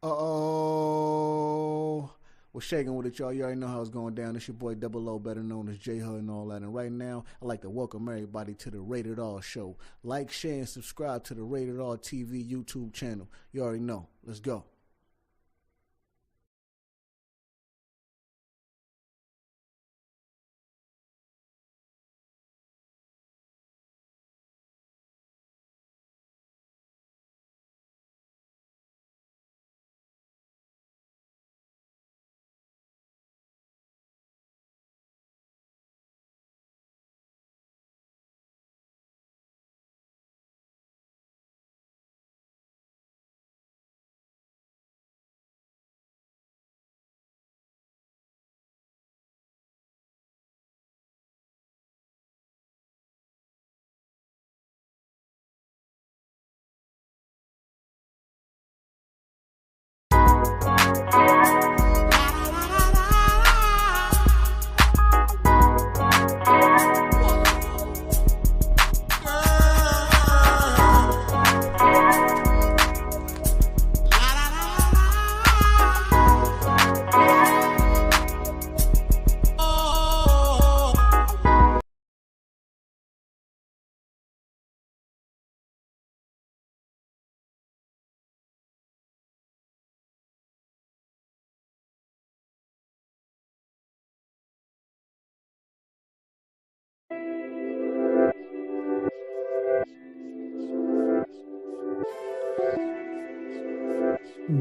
We're shaking with it, y'all. You already know how it's going down. It's your boy Double O, better known as J Hud and all that. And right now, I'd like to welcome everybody to the RatedR show. Like, share, and subscribe to the RatedR TV YouTube channel. You already know. Let's go.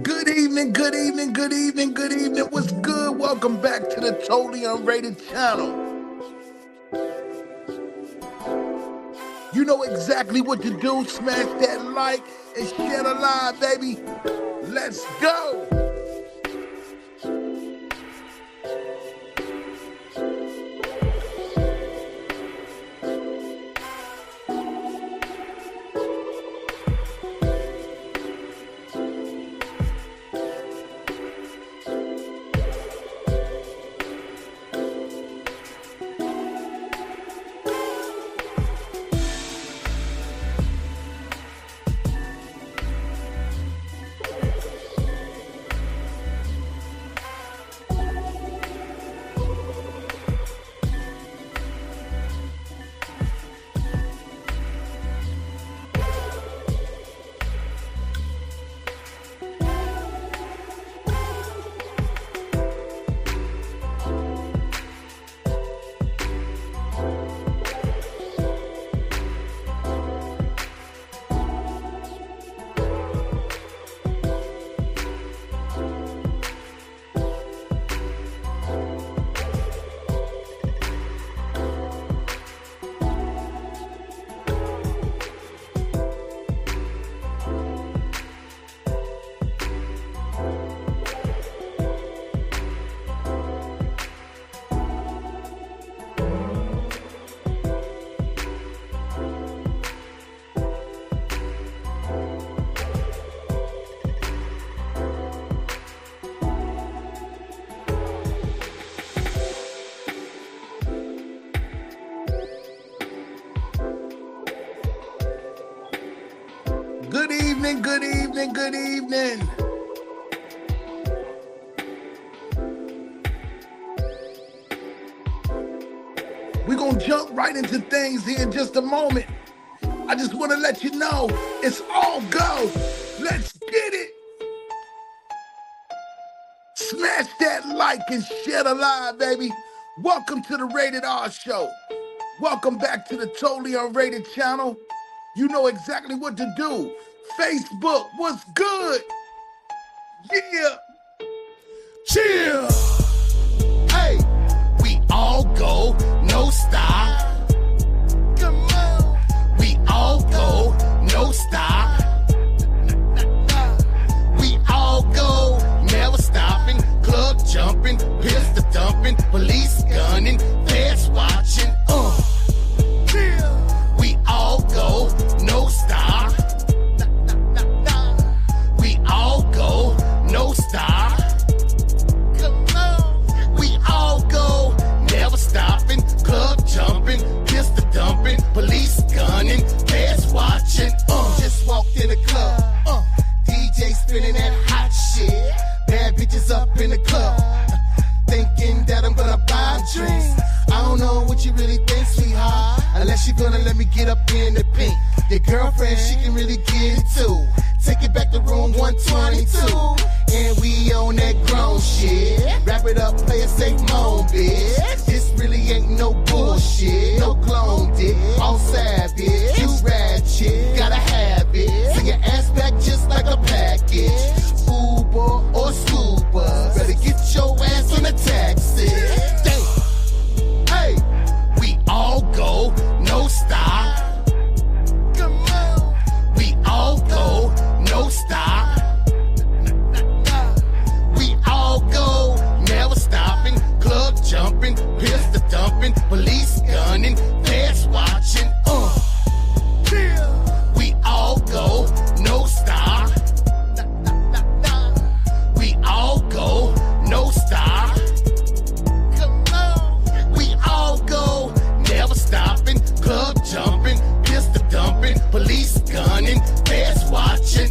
Good evening, good evening, good evening, good evening. What's good? Welcome back to the Totally Unrated channel. You know exactly what to do. Smash that like and share the live, baby. Let's go. Good evening, good evening, good evening. We're going to jump right into things here in just a moment. I just want to let you know it's all go. Let's get it. Smash that like and share the live, baby. Welcome to the RatedR show. Welcome back to the Totally Unrated channel. You know exactly what to do. Facebook, what's good? Yeah. Chill. Hey, we all go, no stop. Come on. We all go, no stop. We all go, never stopping. Club jumping, pistol dumping, police gunning, feds watching. We all go, no stop. We all go, no stop. Come on. We all go, never stopping. Club jumping, pistol dumping, police gunning, feds watching. Just walked in the club. DJ spinning that hot shit. what you really think, sweetheart. Unless you gonna let me get up in the pink. Your girlfriend, she can really get it too. Take it back to room 122. And we on that grown shit. Wrap it up, play a safe mode, bitch. This really ain't no bullshit. No clone dick, all savage. You ratchet, gotta have it. Send your ass back just like a package. Uber or scuba. Better get your ass on the taxi. Damn. Hey, we all go, no stop. Come on. We all go, no stop. We all go, never stopping. Club jumping, pistol dumping, police gunning, feds watching. We all go, no stop. We all go, no stop. Come on. We all go, never stopping. Club jumping, pistol dumping, police gunning, feds watching.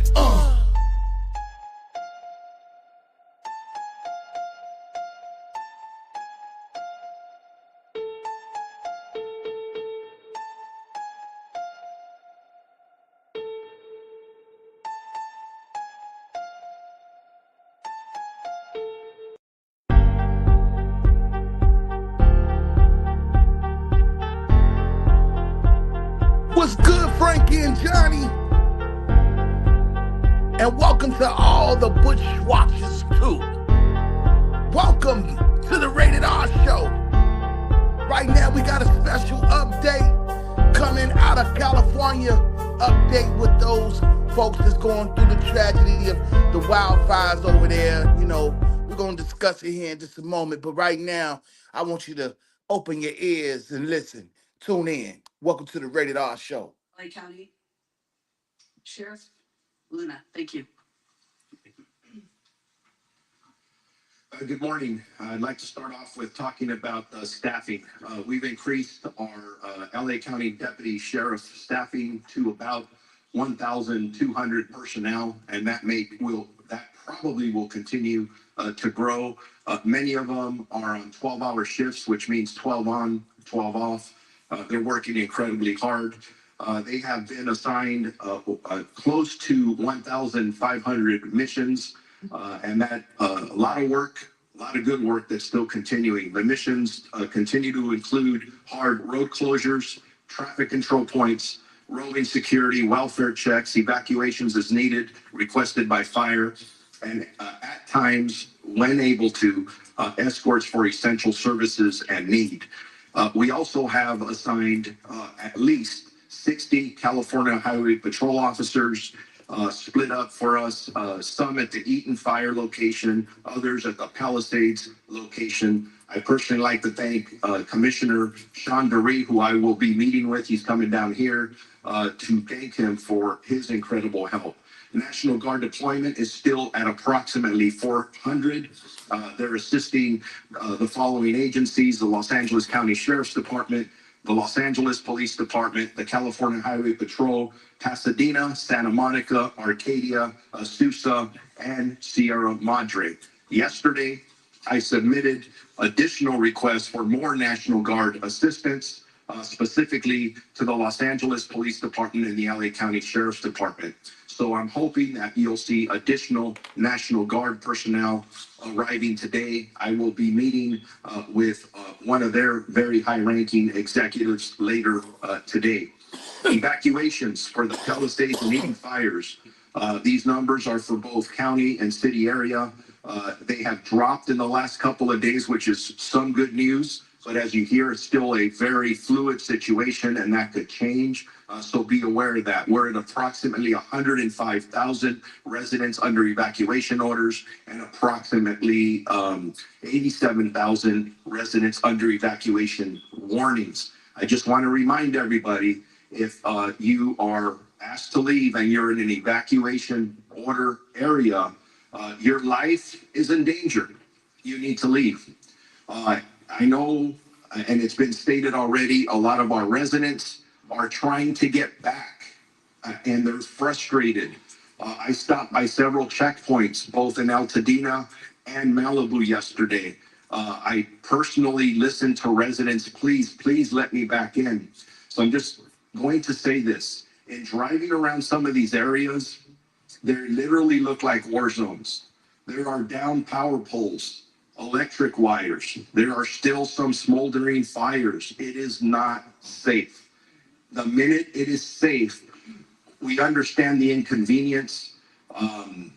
What's good, Frankie and Johnny? And welcome to all the Bushwatchers too. Welcome to the Rated R Show. Right now we got a special update coming out of California. Update with those folks that's going through the tragedy of the wildfires over there. You know, we're going to discuss it here in just a moment. But right now, I want you to open your ears and listen. Tune in. Welcome to the Rated R Show. LA County Sheriff Luna, thank you. Good morning. I'd like to start off with talking about staffing. We've increased our LA County Deputy Sheriff staffing to about 1,200 personnel, and that probably will continue to grow. Many of them are on 12-hour shifts, which means 12 on, 12 off. They're working incredibly hard. They have been assigned close to 1,500 missions, and that a lot of work, a lot of good work that's still continuing. The missions continue to include hard road closures, traffic control points, roving security, welfare checks, evacuations as needed, requested by fire, and at times, when able to, escorts for essential services and need. We also have assigned at least 60 California Highway Patrol officers split up for us, some at the Eaton Fire location, others at the Palisades location. I personally like to thank Commissioner Sean DeRee, who I will be meeting with. He's coming down here to thank him for his incredible help. National Guard deployment is still at approximately 400. They're assisting the following agencies: the Los Angeles County Sheriff's Department, the Los Angeles Police Department, the California Highway Patrol, Pasadena, Santa Monica, Arcadia, Azusa, and Sierra Madre. Yesterday, I submitted additional requests for more National Guard assistance, specifically to the Los Angeles Police Department and the LA County Sheriff's Department. So I'm hoping that you'll see additional National Guard personnel arriving today. I will be meeting with one of their very high-ranking executives later today. Evacuations for the Palisades and Eaton fires. These numbers are for both county and city area. They have dropped in the last couple of days, which is some good news. But as you hear, it's still a very fluid situation, and that could change. So be aware of that. We're at approximately 105,000 residents under evacuation orders and approximately 87,000 residents under evacuation warnings. I just want to remind everybody, if you are asked to leave and you're in an evacuation order area, your life is in danger. You need to leave. I know, and it's been stated already, a lot of our residents are trying to get back, and they're frustrated. I stopped by several checkpoints, both in Altadena and Malibu yesterday. I personally listen to residents, please let me back in. So I'm just going to say this. In driving around some of these areas, they literally look like war zones. There are down power poles, electric wires. There are still some smoldering fires. It is not safe. The minute it is safe, we understand the inconvenience. Um,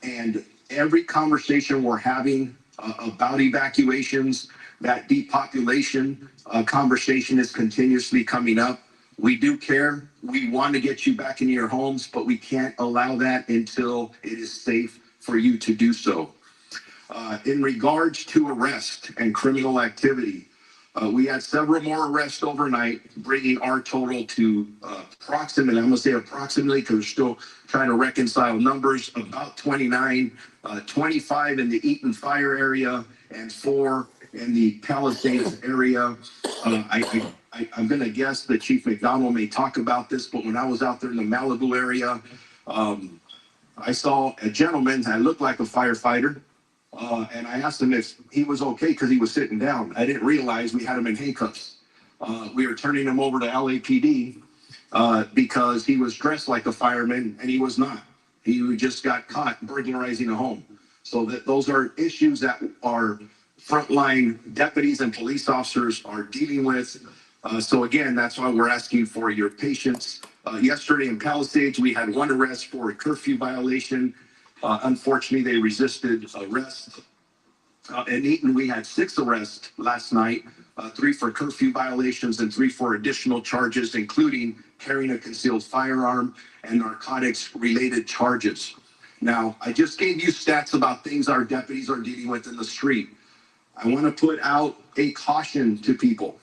and every conversation we're having about evacuations, that depopulation conversation is continuously coming up. We do care. We want to get you back in your homes, but we can't allow that until it is safe for you to do so. In regards to arrest and criminal activity, we had several more arrests overnight, bringing our total to approximately, I'm going to say approximately, because we're still trying to reconcile numbers, about 29, 25 in the Eaton Fire area, and 4 in the Palisades area. I'm going to guess that Chief McDonald may talk about this, but when I was out there in the Malibu area, I saw a gentleman that looked like a firefighter. And I asked him if he was okay because he was sitting down. I didn't realize we had him in handcuffs. We were turning him over to LAPD because he was dressed like a fireman and he was not. He just got caught burglarizing a home. So those are issues that our frontline deputies and police officers are dealing with. So again, that's why we're asking for your patience. Yesterday in Palisades, we had 1 arrest for a curfew violation. Unfortunately, they resisted arrest. In Eaton, we had 6 arrests last night, 3 for curfew violations and 3 for additional charges, including carrying a concealed firearm and narcotics-related charges. Now, I just gave you stats about things our deputies are dealing with in the street. I want to put out a caution to people.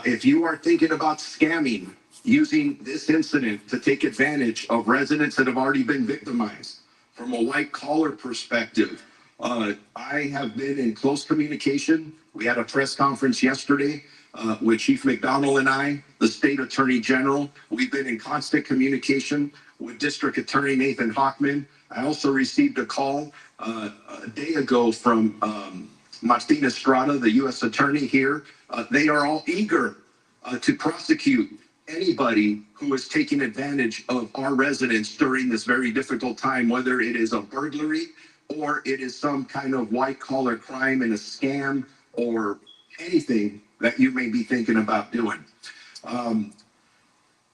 If you are thinking about scamming, using this incident to take advantage of residents that have already been victimized, from a white collar perspective, I have been in close communication. We had a press conference yesterday with Chief McDonald and I, the state attorney general. We've been in constant communication with District Attorney Nathan Hochman. I also received a call a day ago from Martin Estrada, the U.S. attorney here. They are all eager to prosecute anybody who is taking advantage of our residents during this very difficult time, whether it is a burglary or it is some kind of white collar crime and a scam or anything that you may be thinking about doing.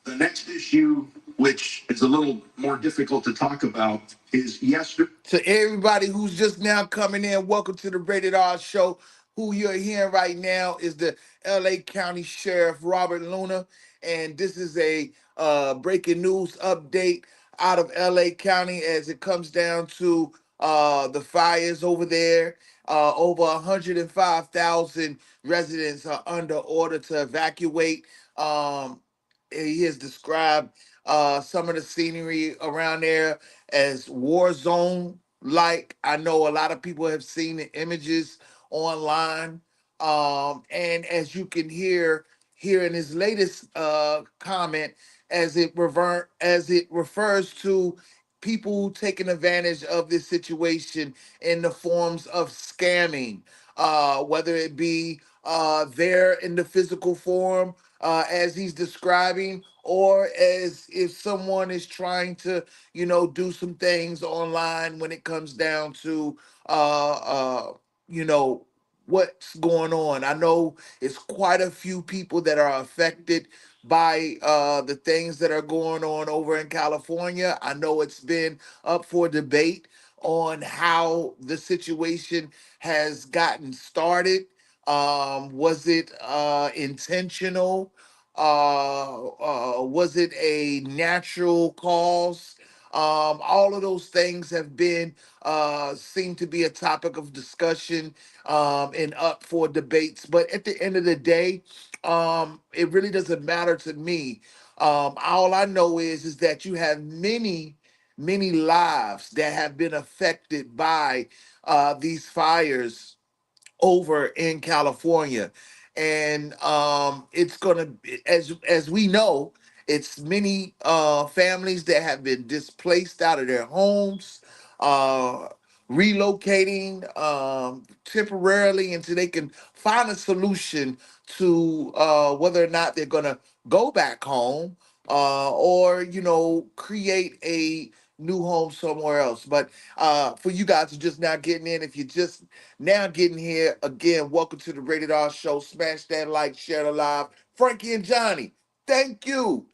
The next issue, which is a little more difficult to talk about, is yesterday. To everybody who's just now coming in, welcome to the Rated R Show. Who you're hearing right now is the LA County Sheriff Robert Luna, and this is a breaking news update out of LA County as it comes down to the fires over there. Over 105,000 residents are under order to evacuate. He has described some of the scenery around there as war zone like. I know a lot of people have seen the images online. And as you can hear here in his latest comment, as it refers to people taking advantage of this situation in the forms of scamming, whether it be there in the physical form as he's describing, or as if someone is trying to, do some things online when it comes down to, uh, uh, you know, what's going on. I know it's quite a few people that are affected by the things that are going on over in California. I know it's been up for debate on how the situation has gotten started. Was it intentional? Was it a natural cause? All of those things have been seem to be a topic of discussion and up for debates. But at the end of the day, it really doesn't matter to me. All I know is that you have many lives that have been affected by these fires over in California. And it's gonna, as we know, it's many families that have been displaced out of their homes. Uh, relocating temporarily until they can find a solution to whether or not they're going to go back home or, create a new home somewhere else. But for you guys who just now getting in, if you're just now getting here, again, welcome to the Rated R Show. Smash that like, share it live. Frankie and Johnny, thank you.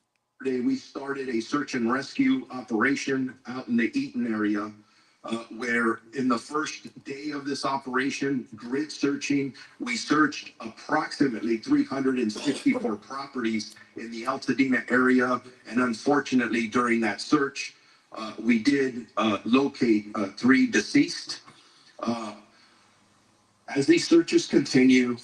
Today, we started a search and rescue operation out in the Eaton area, where in the first day of this operation, grid searching, we searched approximately 364 properties in the Altadena area. And unfortunately, during that search, we did locate three deceased. Uh, as these searches continue,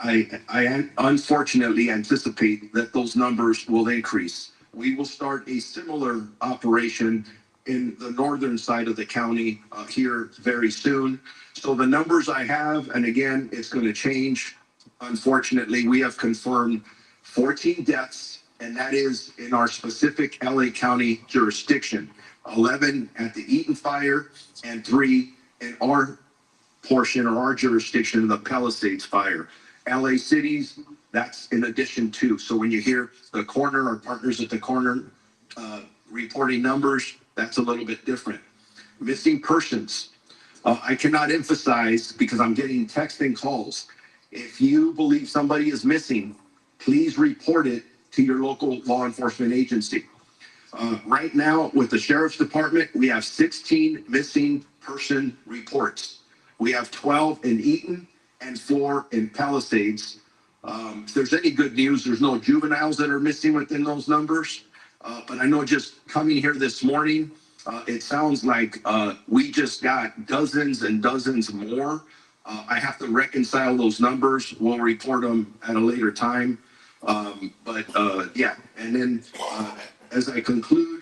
I unfortunately anticipate that those numbers will increase. We will start a similar operation in the northern side of the county here very soon. So the numbers I have, and again, it's going to change. Unfortunately, we have confirmed 14 deaths, and that is in our specific LA County jurisdiction. 11 at the Eaton fire and 3 in our portion or our jurisdiction of the Palisades fire. LA cities, that's in addition to. So when you hear the coroner, our partners at the coroner reporting numbers, that's a little bit different. Missing persons. I cannot emphasize because I'm getting text and calls. If you believe somebody is missing, please report it to your local law enforcement agency. Right now, with the sheriff's department, we have 16 missing person reports. We have 12 in Eaton and 4 in Palisades. If there's any good news, there's no juveniles that are missing within those numbers. But I know just coming here this morning, it sounds like we just got dozens and dozens more. I have to reconcile those numbers. We'll report them at a later time. Yeah, and then as I conclude,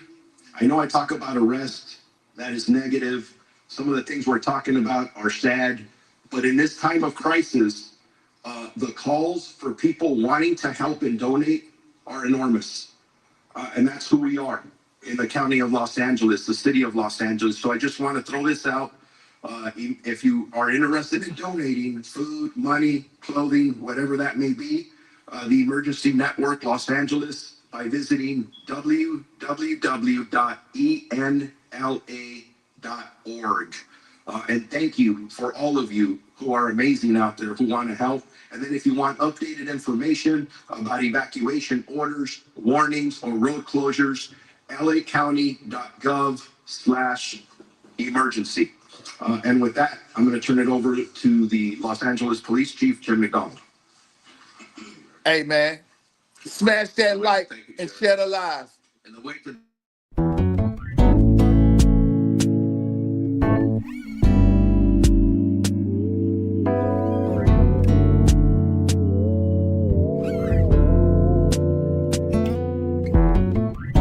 I know I talk about arrest. That is negative. Some of the things we're talking about are sad. But in this time of crisis, the calls for people wanting to help and donate are enormous. And that's who we are in the county of Los Angeles, the city of Los Angeles. So I just want to throw this out. If you are interested in donating food, money, clothing, whatever that may be, the Emergency Network Los Angeles by visiting www.enla.org. And thank you for all of you who are amazing out there who want to help. And then if you want updated information about evacuation orders, warnings, or road closures, lacounty.gov/emergency. And with that, I'm going to turn it over to the Los Angeles Police Chief, Jim McDonald. Hey, man, smash that like and share the live. And the way to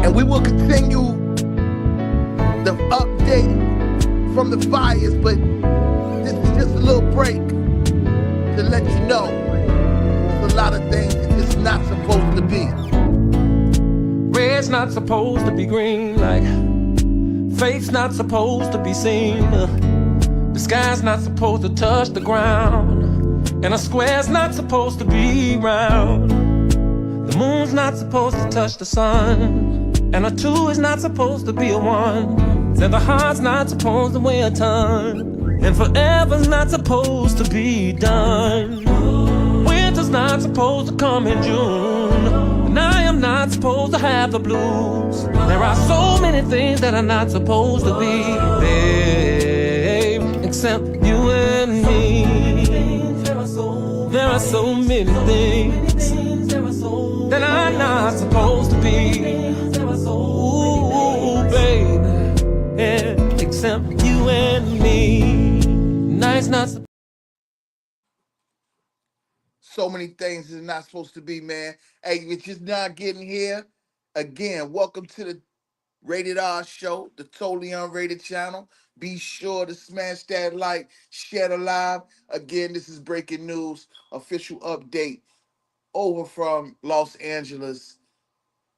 And we will continue the update from the fires, but this is just a little break to let you know there's a lot of things that it's not supposed to be. Red's not supposed to be green, like faith's not supposed to be seen. The sky's not supposed to touch the ground, and a square's not supposed to be round. The moon's not supposed to touch the sun, and a 2 is not supposed to be a 1. Said the heart's not supposed to weigh a ton, and forever's not supposed to be done. Winter's not supposed to come in June, and I am not supposed to have the blues. There are so many things that are not supposed to be, babe, except you and me. There are so many things that I'm not supposed to be. Ooh, baby, yeah, except you and me. Night's not supposed. So many things is not supposed to be, man. Hey, if you're just not getting here, again, welcome to the Rated R Show, the totally unrated channel. Be sure to smash that like, share the live. Again, this is breaking news, official update over from Los Angeles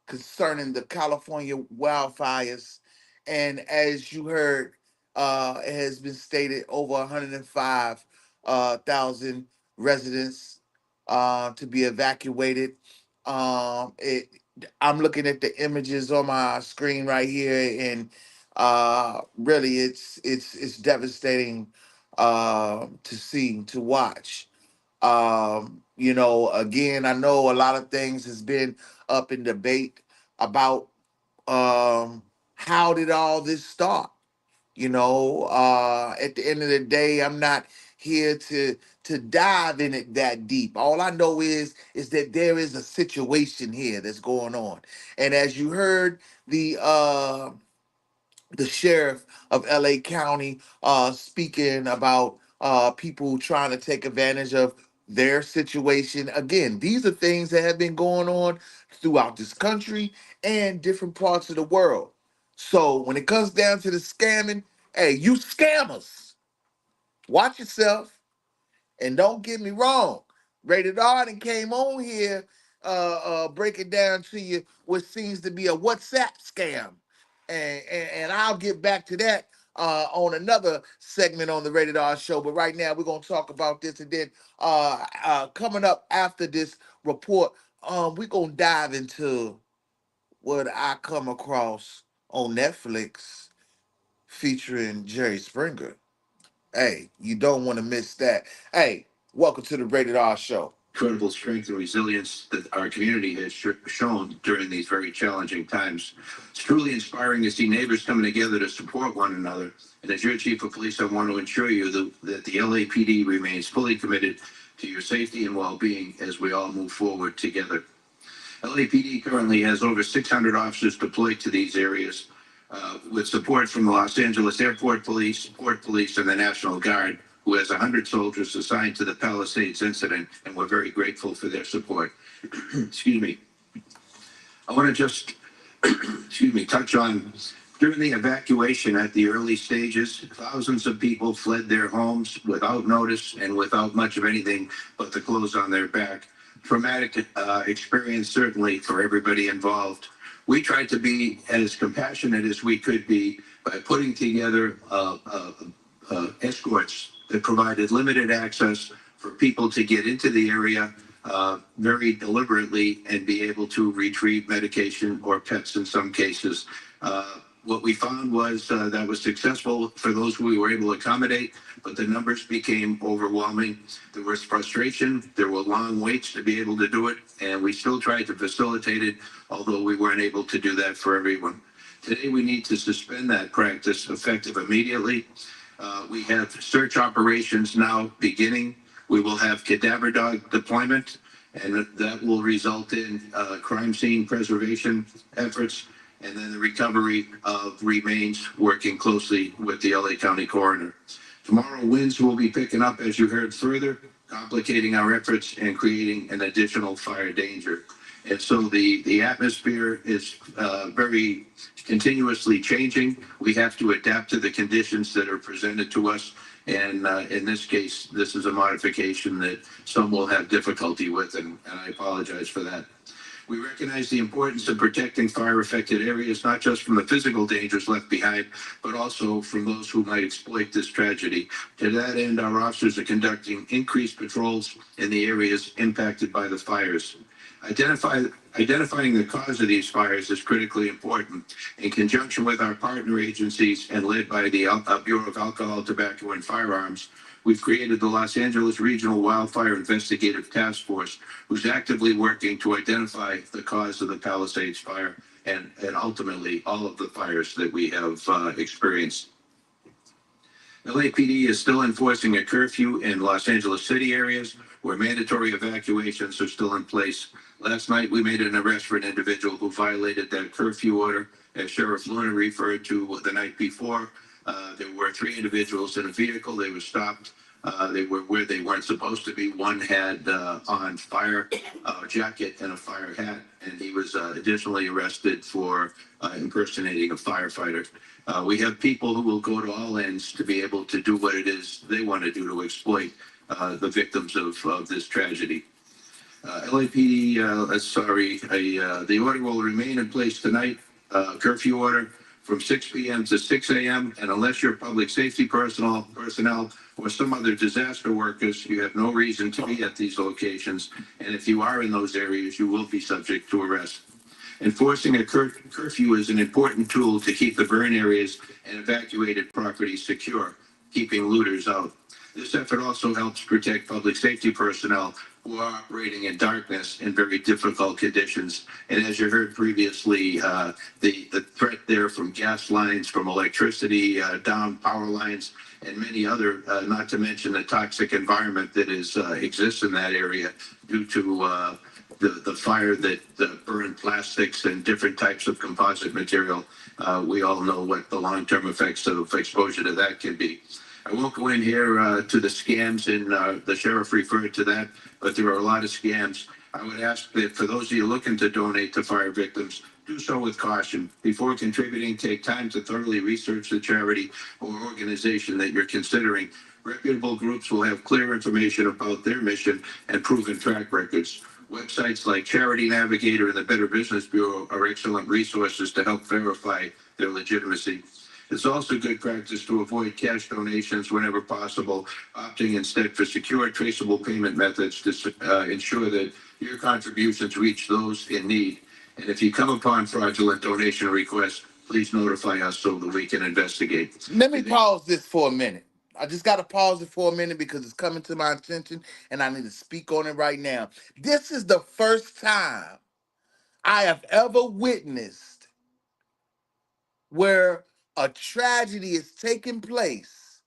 concerning the California wildfires. And as you heard, It has been stated over 105,000 residents to be evacuated. It. I'm looking at the images on my screen right here, and really, it's devastating to see, to watch. Again, I know a lot of things has been up in debate about how did all this start. At the end of the day, I'm not here to dive in it that deep. All I know is that there is a situation here that's going on. And as you heard the sheriff of LA County speaking about people trying to take advantage of their situation. Again, these are things that have been going on throughout this country and different parts of the world. So when it comes down to the scamming, hey, you scammers, watch yourself. And don't get me wrong, Rated R and came on here breaking down to you what seems to be a WhatsApp scam. And I'll get back to that on another segment on the Rated R show. But right now, we're going to talk about this. And then coming up after this report, we're going to dive into what I come across on Netflix featuring Jerry Springer. Hey, you don't want to miss that. Hey, welcome to the Rated R show. Incredible strength and resilience that our community has shown during these very challenging times. It's truly inspiring to see neighbors coming together to support one another. And as your chief of police, I want to assure you that the LAPD remains fully committed to your safety and well-being as we all move forward together. LAPD currently has over 600 officers deployed to these areas with support from the Los Angeles Airport Police, Port Police, and the National Guard, who has 100 soldiers assigned to the Palisades incident, and we're very grateful for their support. Excuse me. I want to just, touch on, during the evacuation at the early stages, thousands of people fled their homes without notice and without much of anything but the clothes on their back. Traumatic experience, certainly, for everybody involved. We tried to be as compassionate as we could be by putting together escorts that provided limited access for people to get into the area very deliberately and be able to retrieve medication or pets in some cases. What we found was that was successful for those we were able to accommodate, but the numbers became overwhelming. There was frustration. There were long waits to be able to do it, and we still tried to facilitate it, although we weren't able to do that for everyone. Today, we need to suspend that practice effective immediately. We have search operations now beginning. We will have cadaver dog deployment, and that will result in crime scene preservation efforts, and then the recovery of remains, working closely with the LA County coroner. Tomorrow, winds will be picking up, as you heard, further, complicating our efforts and creating an additional fire danger. And so the atmosphere is very continuously changing. We have to adapt to the conditions that are presented to us. And in this case, this is a modification that some will have difficulty with, and I apologize for that. We recognize the importance of protecting fire-affected areas, not just from the physical dangers left behind, but also from those who might exploit this tragedy. To that end, our officers are conducting increased patrols in the areas impacted by the fires. Identifying the cause of these fires is critically important. In conjunction with our partner agencies and led by the Bureau of Alcohol, Tobacco, and Firearms, we've created the Los Angeles Regional Wildfire Investigative Task Force, who's actively working to identify the cause of the Palisades fire and ultimately all of the fires that we have experienced. LAPD is still enforcing a curfew in Los Angeles city areas where mandatory evacuations are still in place. Last night, we made an arrest for an individual who violated that curfew order, as Sheriff Luna referred to the night before. There were 3 individuals in a vehicle. They were stopped. They were where they weren't supposed to be. One had on fire jacket and a fire hat, and he was additionally arrested for impersonating a firefighter. We have people who will go to all ends to be able to do what it is they want to do to exploit the victims of this tragedy. LAPD, the order will remain in place tonight, curfew order. from 6 p.m. to 6 a.m. And unless you're public safety personnel or some other disaster workers, you have no reason to be at these locations. And if you are in those areas, you will be subject to arrest. Enforcing a curfew is an important tool to keep the burn areas and evacuated properties secure, keeping looters out. This effort also helps protect public safety personnel who are operating in darkness in very difficult conditions. And as you heard previously, the threat there from gas lines, from electricity, down power lines, and many other, not to mention the toxic environment that exists in that area due to the fire that burned plastics and different types of composite material. We all know what the long-term effects of exposure to that can be. I won't go in here to the scams, and the sheriff referred to that, but there are a lot of scams. I would ask that for those of you looking to donate to fire victims, do so with caution. Before contributing, take time to thoroughly research the charity or organization that you're considering. Reputable groups will have clear information about their mission and proven track records. Websites like Charity Navigator and the Better Business Bureau are excellent resources to help verify their legitimacy. It's also good practice to avoid cash donations whenever possible, opting instead for secure, traceable payment methods to ensure that your contributions reach those in need. And if you come upon fraudulent donation requests, please notify us so that we can investigate. Let me pause this for a minute. I just got to pause it for a minute because it's coming to my attention and I need to speak on it right now. This is the first time I have ever witnessed where a tragedy is taking place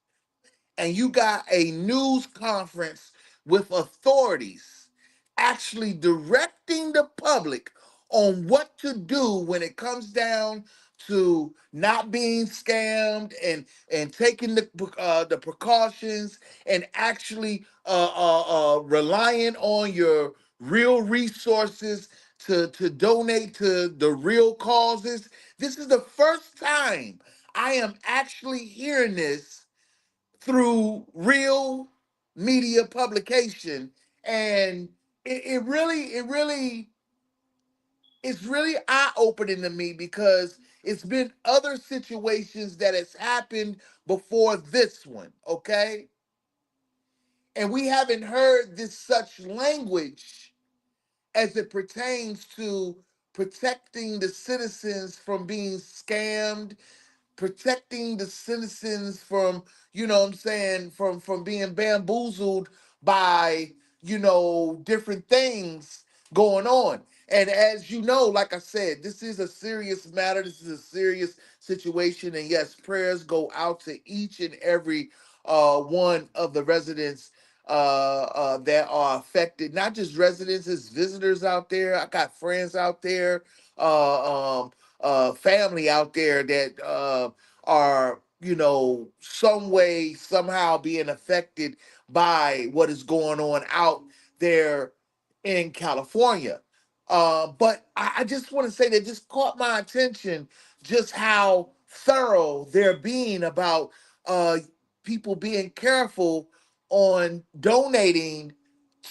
and you got a news conference with authorities actually directing the public on what to do when it comes down to not being scammed and taking the precautions and actually relying on your real resources to donate to the real causes. This is the first time I am actually hearing this through real media publication, and it's really eye-opening to me because it's been other situations that has happened before this one, okay? And we haven't heard this such language as it pertains to protecting the citizens from being scammed, protecting the citizens from, you know what I'm saying, from being bamboozled by, different things going on. And as you know, like I said, this is a serious matter. This is a serious situation. And yes, prayers go out to each and every one of the residents that are affected. Not just residents, it's visitors out there. I got friends out there. Family out there that are, some way, somehow being affected by what is going on out there in California. But I just want to say that just caught my attention just how thorough they're being about people being careful on donating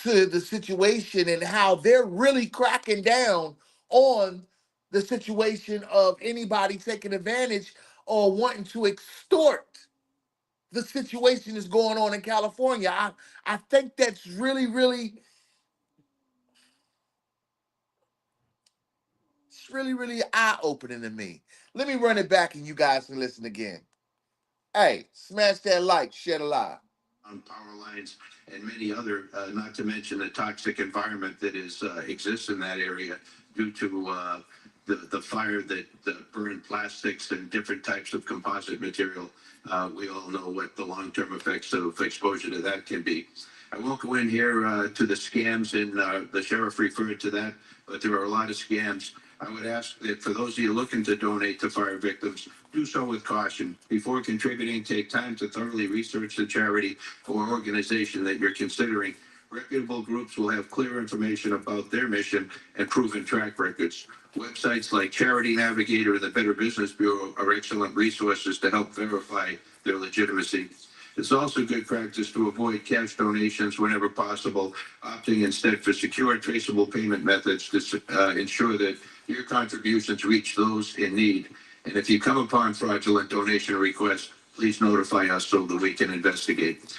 to the situation and how they're really cracking down on the situation of anybody taking advantage or wanting to extort the situation that's going on in California. I think that's really eye-opening to me. Let me run it back and you guys can listen again. Hey, smash that like, share the live. On power lines and many other, not to mention the toxic environment that exists in that area due to the fire that burned plastics and different types of composite material. We all know what the long-term effects of exposure to that can be. I won't go in here to the scams, and the sheriff referred to that, but there are a lot of scams. I would ask that for those of you looking to donate to fire victims, do so with caution. Before contributing, take time to thoroughly research the charity or organization that you're considering. Reputable groups will have clear information about their mission and proven track records. Websites like Charity Navigator and the Better Business Bureau are excellent resources to help verify their legitimacy. It's also good practice to avoid cash donations whenever possible, opting instead for secure, traceable payment methods to ensure that your contributions reach those in need. And if you come upon fraudulent donation requests, please notify us so that we can investigate.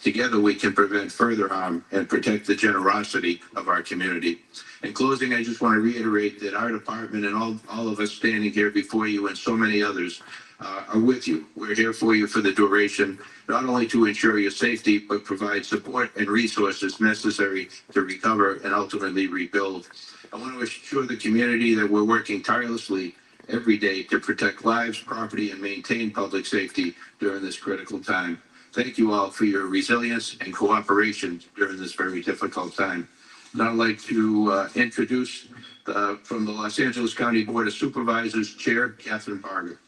Together, we can prevent further harm and protect the generosity of our community. In closing, I just want to reiterate that our department and all of us standing here before you and so many others are with you. We're here for you for the duration, not only to ensure your safety, but provide support and resources necessary to recover and ultimately rebuild. I want to assure the community that we're working tirelessly every day to protect lives, property, and maintain public safety during this critical time. Thank you all for your resilience and cooperation during this very difficult time. Now I'd like to introduce from the Los Angeles County Board of Supervisors Chair Catherine Barger.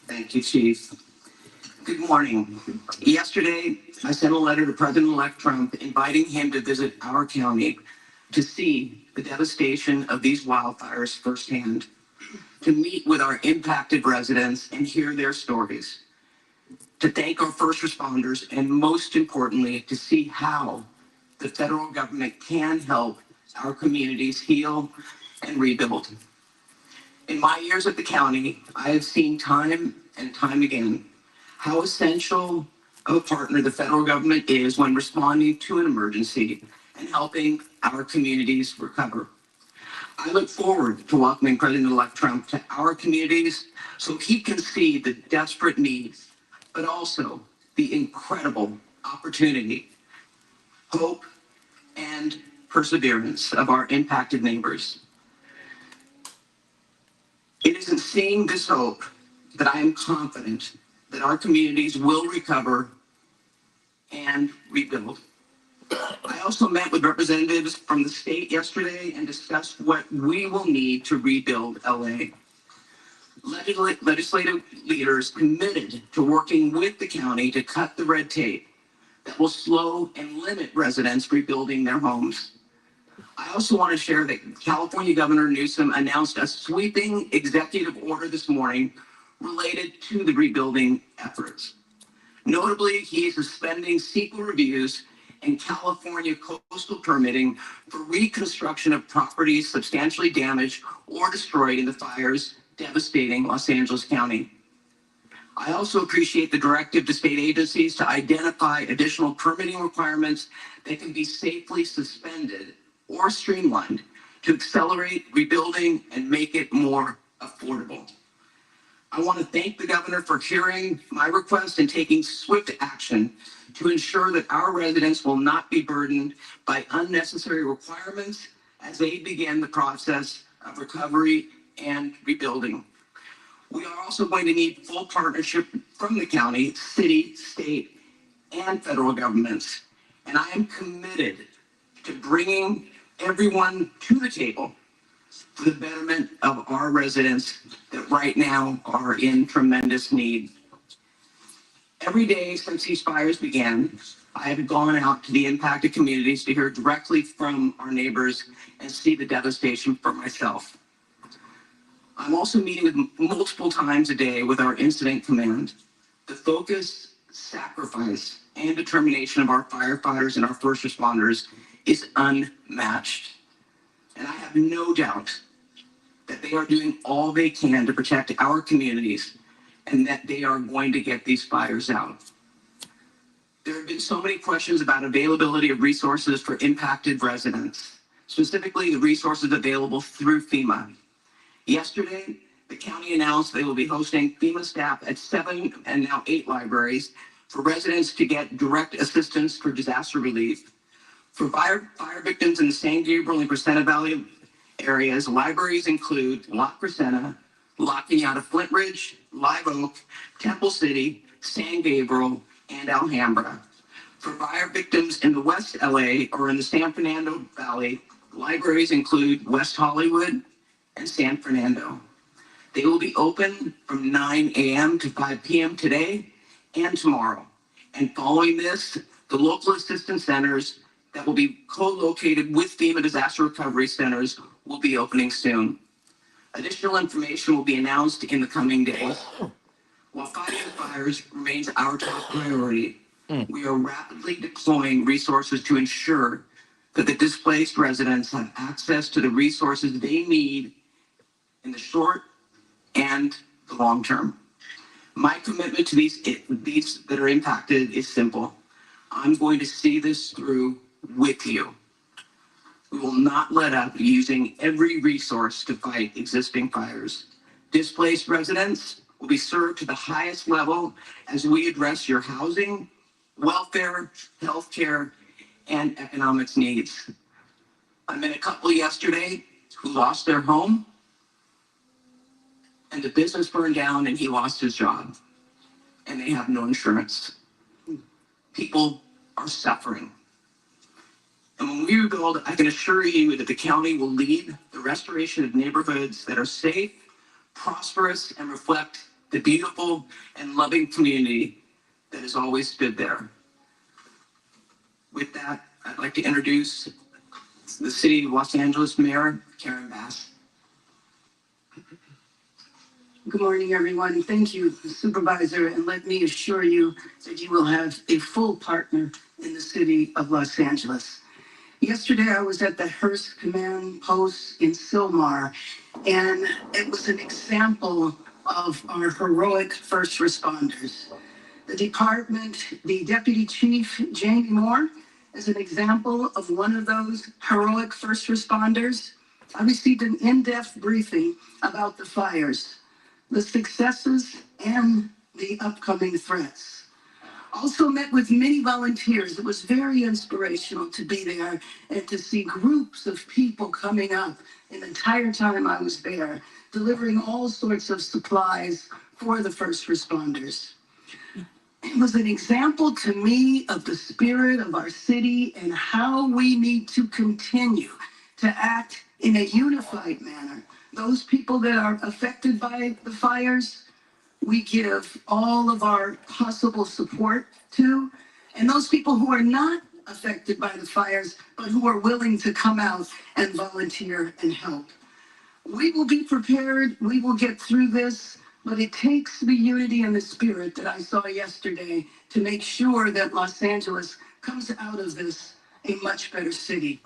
Thank you, Chief. Good morning. Yesterday, I sent a letter to President-elect Trump inviting him to visit our county to see the devastation of these wildfires firsthand, to meet with our impacted residents and hear their stories, to thank our first responders, and most importantly, to see how the federal government can help our communities heal and rebuild. In my years at the county, I have seen time and time again how essential of a partner the federal government is when responding to an emergency and helping our communities recover. I look forward to welcoming President-elect Trump to our communities so he can see the desperate needs, but also the incredible opportunity, hope, and perseverance of our impacted neighbors. It is in seeing this hope that I am confident that our communities will recover and rebuild. I also met with representatives from the state yesterday and discussed what we will need to rebuild LA. Legislative leaders committed to working with the county to cut the red tape that will slow and limit residents rebuilding their homes. I also want to share that California Governor Newsom announced a sweeping executive order this morning related to the rebuilding efforts. Notably, he is suspending CEQA reviews and California coastal permitting for reconstruction of properties substantially damaged or destroyed in the fires devastating Los Angeles County. I also appreciate the directive to state agencies to identify additional permitting requirements that can be safely suspended or streamlined to accelerate rebuilding and make it more affordable. I want to thank the governor for hearing my request and taking swift action to ensure that our residents will not be burdened by unnecessary requirements as they begin the process of recovery and rebuilding. We are also going to need full partnership from the county, city, state, and federal governments. And I am committed to bringing everyone to the table for the betterment of our residents that right now are in tremendous need. Every day since these fires began, I have gone out to the impacted communities to hear directly from our neighbors and see the devastation for myself. I'm also meeting with multiple times a day with our incident command. The focus, sacrifice, and determination of our firefighters and our first responders is unmatched. And I have no doubt that they are doing all they can to protect our communities and that they are going to get these fires out. There have been so many questions about availability of resources for impacted residents, specifically the resources available through FEMA. Yesterday, the county announced they will be hosting FEMA staff at 7 and now 8 libraries for residents to get direct assistance for disaster relief. For fire victims in the San Gabriel and Crescenta Valley areas, libraries include La Crescenta, La Cañada Flint Ridge, Live Oak, Temple City, San Gabriel, and Alhambra. For fire victims in the West LA or in the San Fernando Valley, libraries include West Hollywood and San Fernando. They will be open from 9 a.m. to 5 p.m. today and tomorrow. And following this, the local assistance centers that will be co-located with FEMA disaster recovery centers will be opening soon. Additional information will be announced in the coming days. While fighting the fires remains our top priority, we are rapidly deploying resources to ensure that the displaced residents have access to the resources they need in the short and the long term. My commitment to these that are impacted is simple. I'm going to see this through with you. We will not let up using every resource to fight existing fires. Displaced residents will be served to the highest level as we address your housing, welfare, healthcare, and economics needs. I met a couple yesterday who lost their home and the business burned down and he lost his job and they have no insurance. People are suffering. And when we rebuild, I can assure you that the county will lead the restoration of neighborhoods that are safe, prosperous, and reflect the beautiful and loving community that has always stood there. With that, I'd like to introduce the City of Los Angeles Mayor, Karen Bass. Good morning, everyone. Thank you, Supervisor, and let me assure you that you will have a full partner in the City of Los Angeles. Yesterday, I was at the Hearst Command Post in Sylmar, and it was an example of our heroic first responders. The department, the Deputy Chief, Jamie Moore, is an example of one of those heroic first responders. I received an in-depth briefing about the fires, the successes, and the upcoming threats. Also met with many volunteers. It was very inspirational to be there and to see groups of people coming up the entire time I was there, delivering all sorts of supplies for the first responders. It was an example to me of the spirit of our city and how we need to continue to act in a unified manner. Those people that are affected by the fires, we give all of our possible support to, and those people who are not affected by the fires, but who are willing to come out and volunteer and help. We will be prepared, we will get through this, but it takes the unity and the spirit that I saw yesterday to make sure that Los Angeles comes out of this a much better city.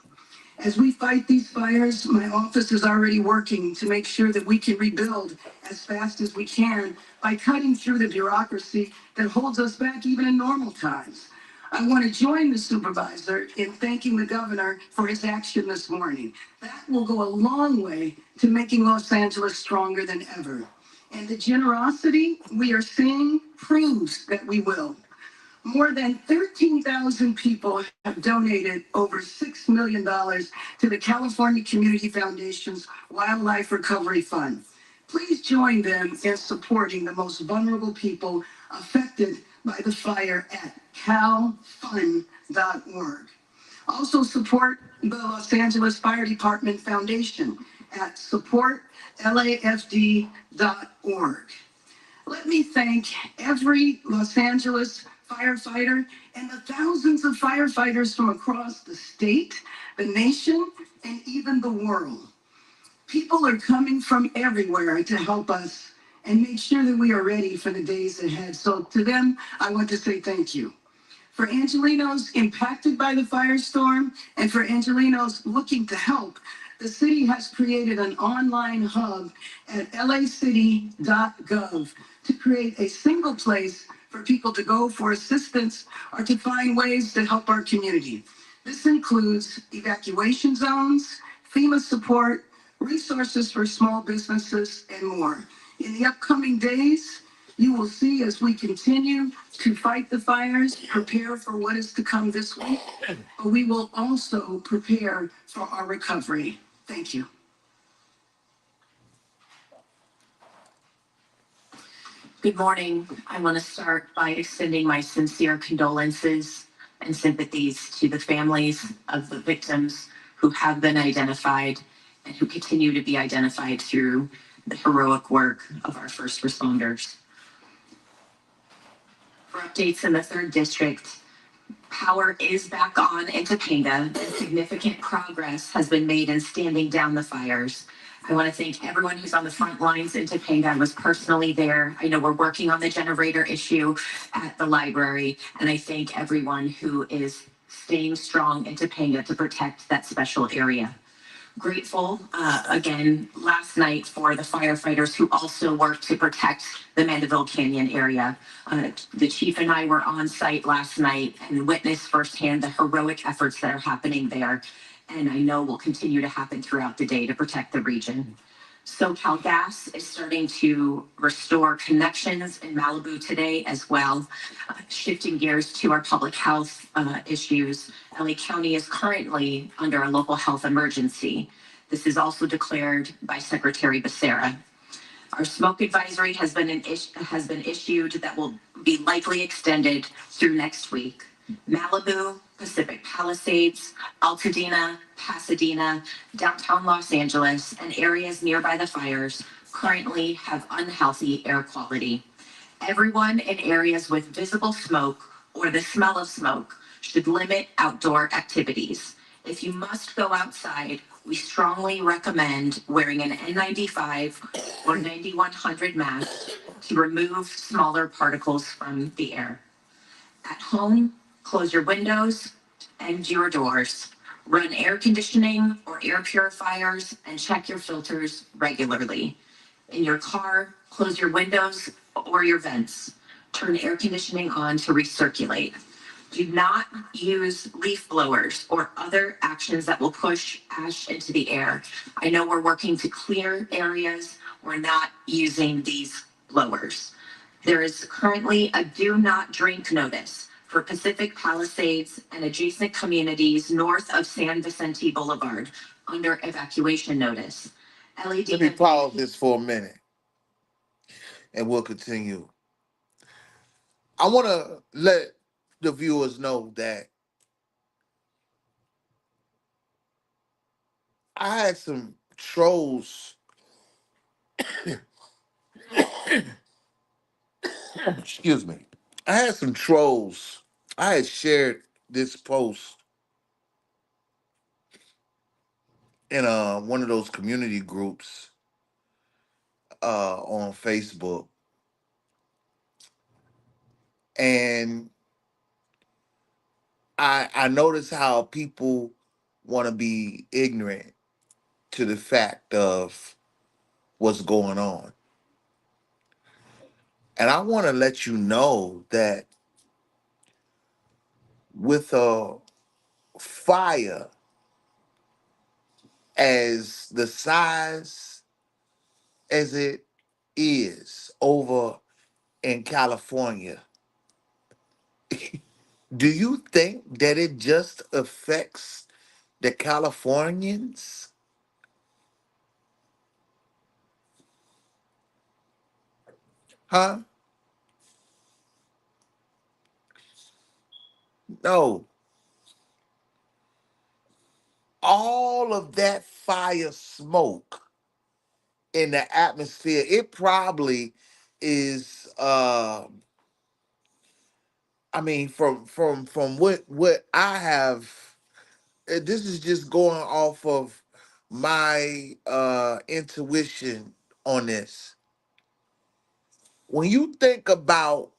As we fight these fires, my office is already working to make sure that we can rebuild as fast as we can by cutting through the bureaucracy that holds us back even in normal times. I want to join the supervisor in thanking the governor for his action this morning. That will go a long way to making Los Angeles stronger than ever. And the generosity we are seeing proves that we will. More than 13,000 people have donated over $6 million to the California Community Foundation's Wildlife Recovery Fund. Please join them in supporting the most vulnerable people affected by the fire at calfund.org. Also support the Los Angeles Fire Department Foundation at supportlafd.org. Let me thank every Los Angeles firefighter and the thousands of firefighters from across the state, the nation, and even the world. People are coming from everywhere to help us and make sure that we are ready for the days ahead. So to them, I want to say thank you. For Angelenos impacted by the firestorm and for Angelenos looking to help, the city has created an online hub at lacity.gov to create a single place for people to go for assistance or to find ways to help our community. This includes evacuation zones, FEMA support, resources for small businesses, and more. In the upcoming days, you will see as we continue to fight the fires, prepare for what is to come this week, but we will also prepare for our recovery. Thank you. Good morning. I want to start by extending my sincere condolences and sympathies to the families of the victims who have been identified and who continue to be identified through the heroic work of our first responders. For updates in the 3rd District, power is back on in Topanga and significant progress has been made in standing down the fires. I want to thank everyone who's on the front lines in Topanga. I was personally there. I know we're working on the generator issue at the library, and I thank everyone who is staying strong in Topanga to protect that special area. Grateful again last night for the firefighters who also worked to protect the Mandeville Canyon area. The chief and I were on site last night and witnessed firsthand the heroic efforts that are happening there, and I know will continue to happen throughout the day to protect the region. SoCal Gas is starting to restore connections in Malibu today as well. Shifting gears to our public health issues, LA County is currently under a local health emergency. This is also declared by Secretary Becerra. Our smoke advisory has been issued that will be likely extended through next week. Malibu, Pacific Palisades, Altadena, Pasadena, downtown Los Angeles, and areas nearby the fires currently have unhealthy air quality. Everyone in areas with visible smoke or the smell of smoke should limit outdoor activities. If you must go outside, we strongly recommend wearing an N95 or 9100 mask to remove smaller particles from the air. At home, close your windows and your doors. Run air conditioning or air purifiers and check your filters regularly. In your car, close your windows or your vents. Turn air conditioning on to recirculate. Do not use leaf blowers or other actions that will push ash into the air. I know we're working to clear areas. We're not using these blowers. There is currently a do not drink notice for Pacific Palisades and adjacent communities north of San Vicente Boulevard under evacuation notice. LED. Let me pause this for a minute and we'll continue. I want to let the viewers know that I had some trolls, excuse me. I had some trolls. I had shared this post in one of those community groups on Facebook. And I noticed how people want to be ignorant to the fact of what's going on. And I want to let you know that with a fire as the size as it is over in California, do you think that it just affects the Californians? Huh? No. All of that fire smoke in the atmosphere, it probably is I mean from what I have, this is just going off of my intuition on this. When you think about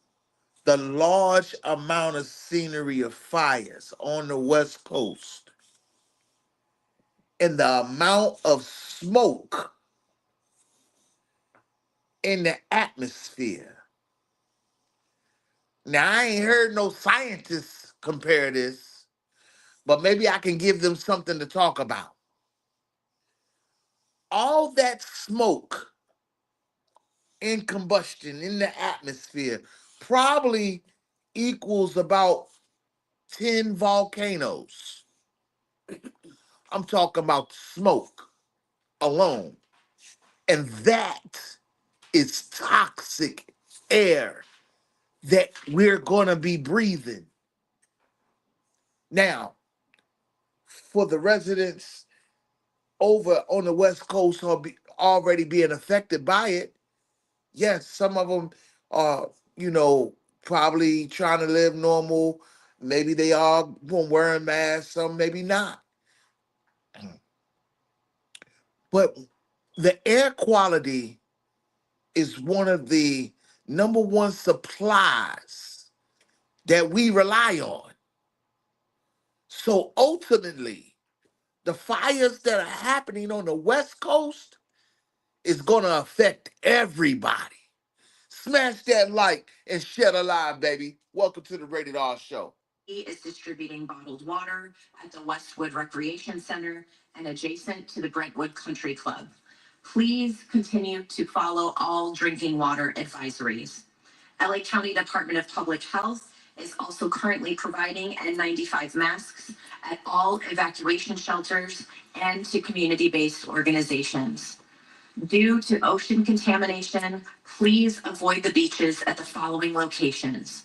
the large amount of scenery of fires on the West Coast and the amount of smoke in the atmosphere. Now, I ain't heard no scientists compare this, but maybe I can give them something to talk about. All that smoke in combustion in the atmosphere probably equals about 10 volcanoes. I'm talking about smoke alone. And that is toxic air that we're going to be breathing. Now, for the residents over on the West Coast who are already being affected by it, yes, some of them are, probably trying to live normal. Maybe they are wearing masks, some maybe not. But the air quality is one of the number one supplies that we rely on. So ultimately, The fires that are happening on the West Coast is going to affect everybody. Smash that like and share the live, baby. Welcome to the Rated R Show. He is distributing bottled water at the Westwood Recreation Center and adjacent to the Brentwood Country Club. Please continue to follow all drinking water advisories. LA County Department of Public Health is also currently providing N95 masks at all evacuation shelters and to community-based organizations. Due to ocean contamination, please avoid the beaches at the following locations.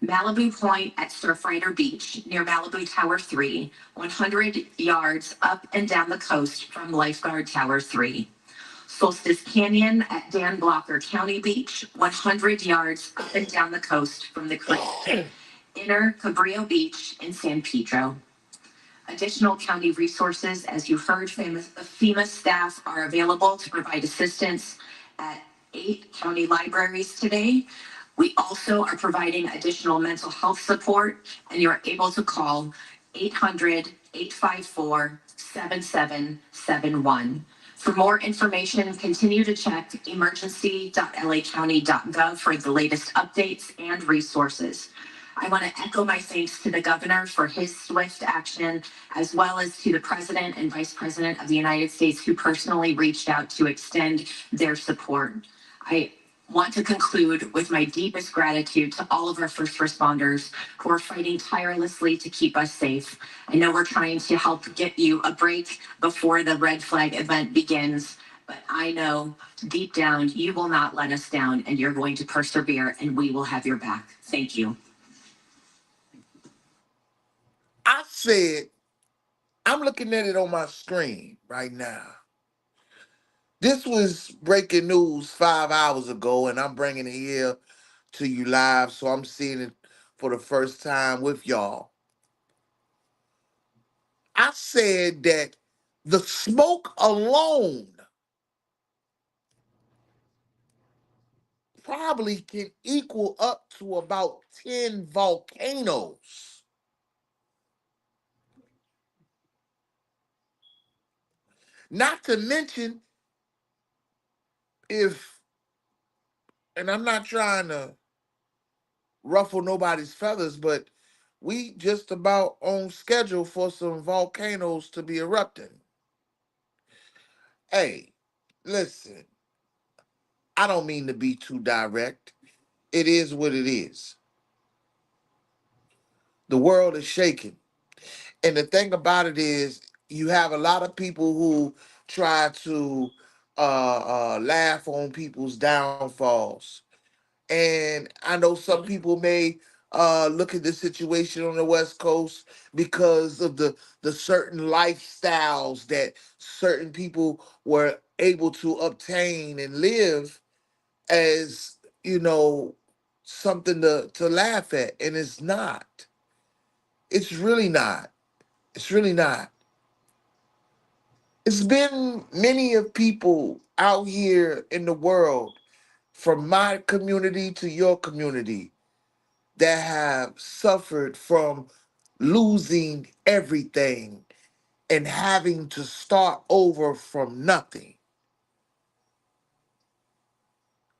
Malibu Point at Surfrider Beach near Malibu Tower 3, 100 yards up and down the coast from Lifeguard Tower 3. Solstice Canyon at Dan Blocker County Beach, 100 yards up and down the coast from the creek. Inner Cabrillo Beach in San Pedro. Additional county resources, as you heard, FEMA staff are available to provide assistance at 8 county libraries today. We also are providing additional mental health support, and you're able to call 800-854-7771. For more information, continue to check emergency.lacounty.gov for the latest updates and resources. I want to echo my thanks to the governor for his swift action, as well as to the president and vice president of the United States who personally reached out to extend their support. I want to conclude with my deepest gratitude to all of our first responders who are fighting tirelessly to keep us safe. I know we're trying to help get you a break before the red flag event begins, but I know deep down you will not let us down and you're going to persevere and we will have your back. Thank you. I said, I'm looking at it on my screen right now. This was breaking news 5 hours ago, and I'm bringing it here to you live, so I'm seeing it for the first time with y'all. I said that the smoke alone probably can equal up to about 10 volcanoes. Not to mention, if, and I'm not trying to ruffle nobody's feathers, but we just about on schedule for some volcanoes to be erupting. Hey, listen, I don't mean to be too direct. It is what it is. The world is shaking. And the thing about it is, you have a lot of people who try to laugh on people's downfalls. And I know some people may look at the situation on the West Coast because of the certain lifestyles that certain people were able to obtain and live as, something to laugh at. And it's not. It's really not. It's really not. It's been many of people out here in the world, from my community to your community, that have suffered from losing everything and having to start over from nothing.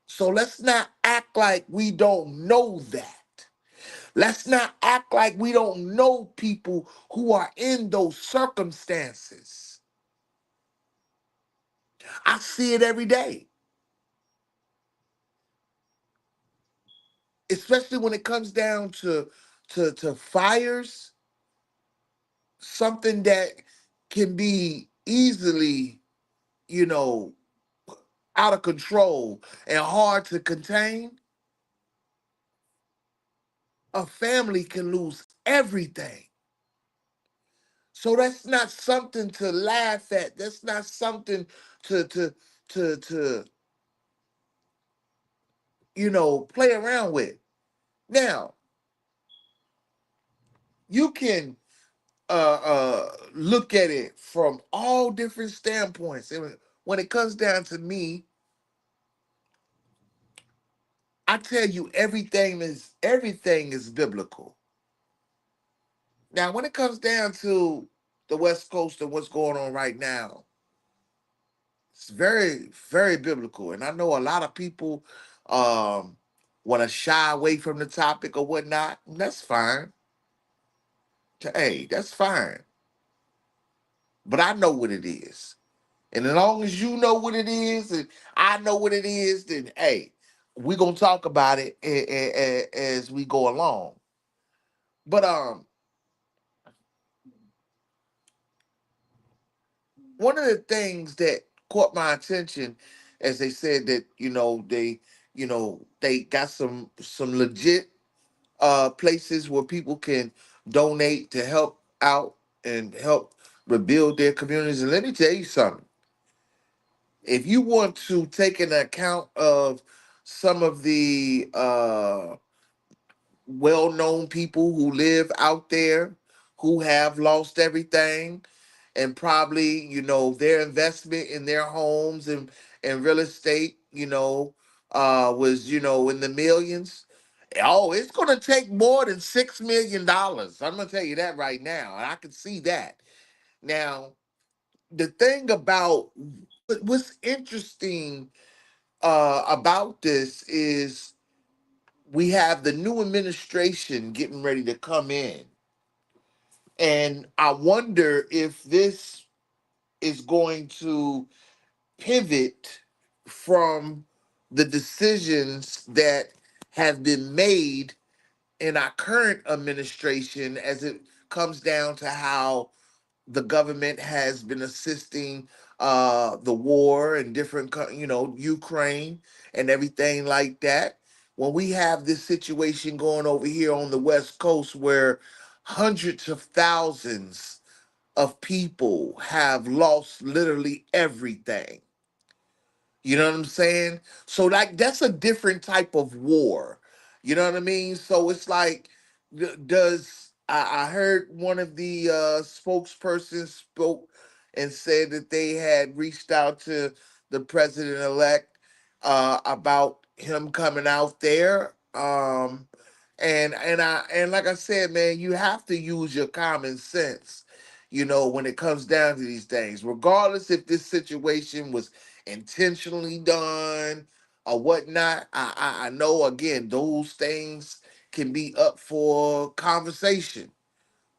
So let's not act like we don't know that. Let's not act like we don't know people who are in those circumstances. I see it every day, especially when it comes down to fires, something that can be easily, you know, out of control and hard to contain. A family can lose everything. So that's not something to laugh at. That's not something to play around with. Now, you can look at it from all different standpoints. And when it comes down to me, I tell you everything is biblical. Now, when it comes down to the West Coast and what's going on right now, it's very, very biblical. And I know a lot of people um, want to shy away from the topic or whatnot. And that's fine. Hey, that's fine. But I know what it is. And as long as you know what it is and I know what it is, then hey, we're gonna talk about it as we go along. But one of the things that caught my attention as they said that, they got some legit places where people can donate to help out and help rebuild their communities. And let me tell you something. If you want to take an account of some of the well-known people who live out there who have lost everything, and probably their investment in their homes and real estate was in the millions. Oh, it's going to take more than $6 million. I'm going to tell you that right now, and I can see that. Now, the thing about what's interesting about this is we have the new administration getting ready to come in. And I wonder if this is going to pivot from the decisions that have been made in our current administration as it comes down to how the government has been assisting the war and different, Ukraine and everything like that. When we have this situation going over here on the West Coast where hundreds of thousands of people have lost literally everything. You know what I'm saying? So like that's a different type of war. You know what I mean? So it's like, does I heard one of the spokespersons spoke and said that they had reached out to the president elect about him coming out there. And like I said, man, you have to use your common sense. When it comes down to these things, regardless if this situation was intentionally done or whatnot. I know again those things can be up for conversation.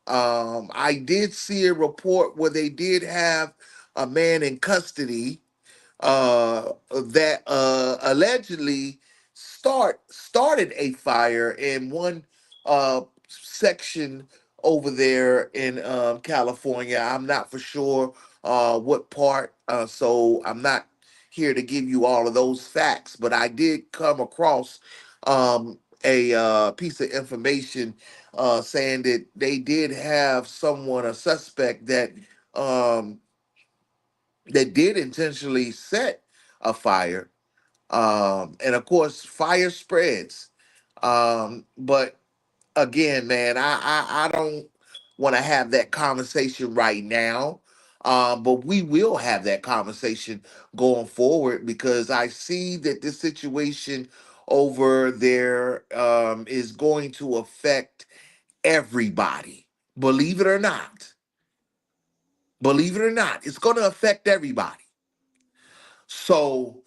I did see a report where they did have a man in custody that allegedly started a fire in one section over there in California. I'm not for sure what part, so I'm not here to give you all of those facts, but I did come across a piece of information saying that they did have someone, a suspect um, that did intentionally set a fire. And of course, fire spreads. But again, man, I don't want to have that conversation right now. But we will have that conversation going forward because I see that this situation over there is going to affect everybody. Believe it or not. Believe it or not, it's going to affect everybody. So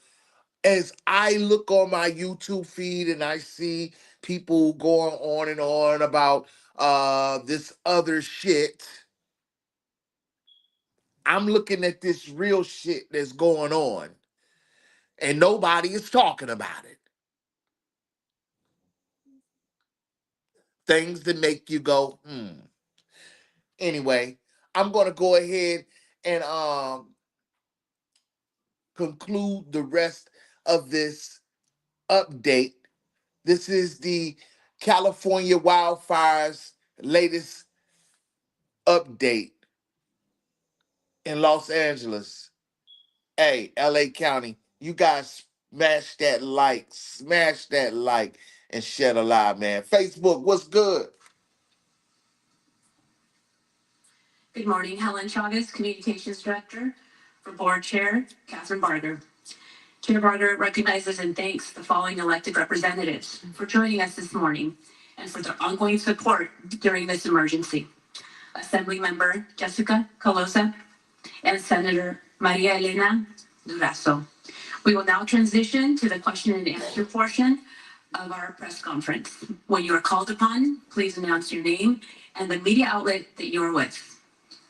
as I look on my YouTube feed and I see people going on and on about this other shit, I'm looking at this real shit that's going on and nobody is talking about it. Things that make you go, hmm. Anyway, I'm gonna go ahead and conclude the rest of this update. This is the California wildfires latest update in Los Angeles. Hey, LA County, you guys smash that like, and share the live, man. Facebook, what's good? Good morning, Helen Chagas, Communications Director for Board Chair Catherine Barger. Chair Barger recognizes and thanks the following elected representatives for joining us this morning and for their ongoing support during this emergency. Assemblymember Jessica Calosa, and Senator Maria Elena Durazo. We will now transition to the question and answer portion of our press conference. When you are called upon, please announce your name and the media outlet that you are with.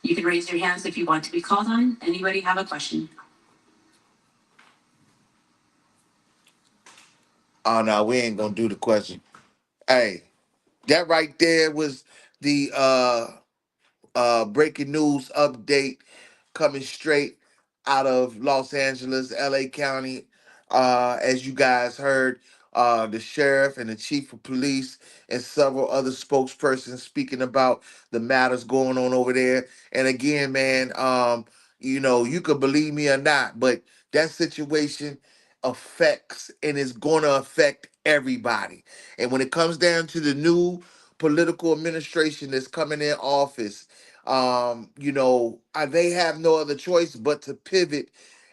You can raise your hands if you want to be called on. Anybody have a question? Oh no, we ain't gonna do the question. Hey, that right there was the breaking news update coming straight out of Los Angeles, LA County. As you guys heard, the sheriff and the chief of police and several other spokespersons speaking about the matters going on over there. And again, man, you could believe me or not, but that situation affects and is going to affect everybody. And when it comes down to the new political administration that's coming in office, they have no other choice but to pivot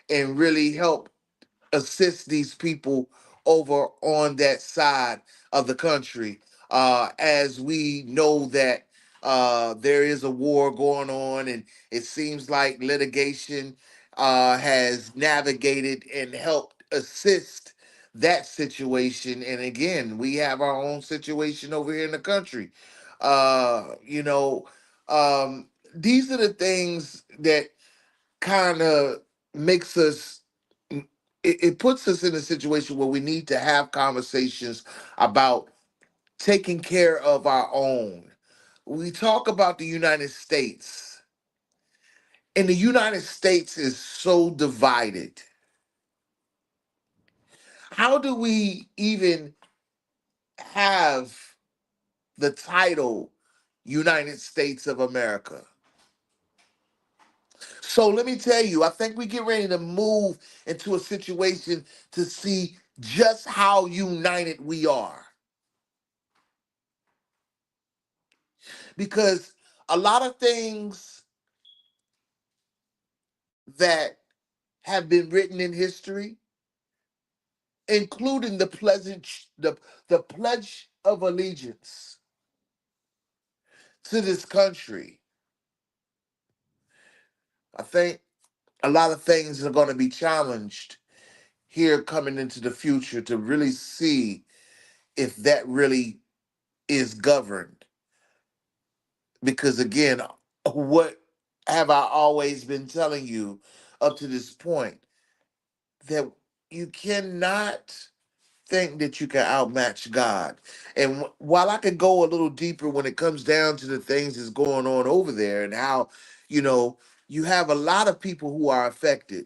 and really help assist these people over on that side of the country. As we know that there is a war going on, and it seems like litigation has navigated and helped assist that situation. And again, we have our own situation over here in the country. Uh, you know, these are the things that kind of makes us it puts us in a situation where we need to have conversations about taking care of our own. We talk about the United States, and the United States is so divided. How do we even have the title United States of America? So let me tell you, I think we get ready to move into a situation to see just how united we are. Because a lot of things that have been written in history, including the Pledge of Allegiance to this country, I think a lot of things are going to be challenged here coming into the future to really see if that really is governed. Because again, what have I always been telling you up to this point? That you cannot think that you can outmatch God. And while I could go a little deeper when it comes down to the things that's going on over there and how, you know, you have a lot of people who are affected,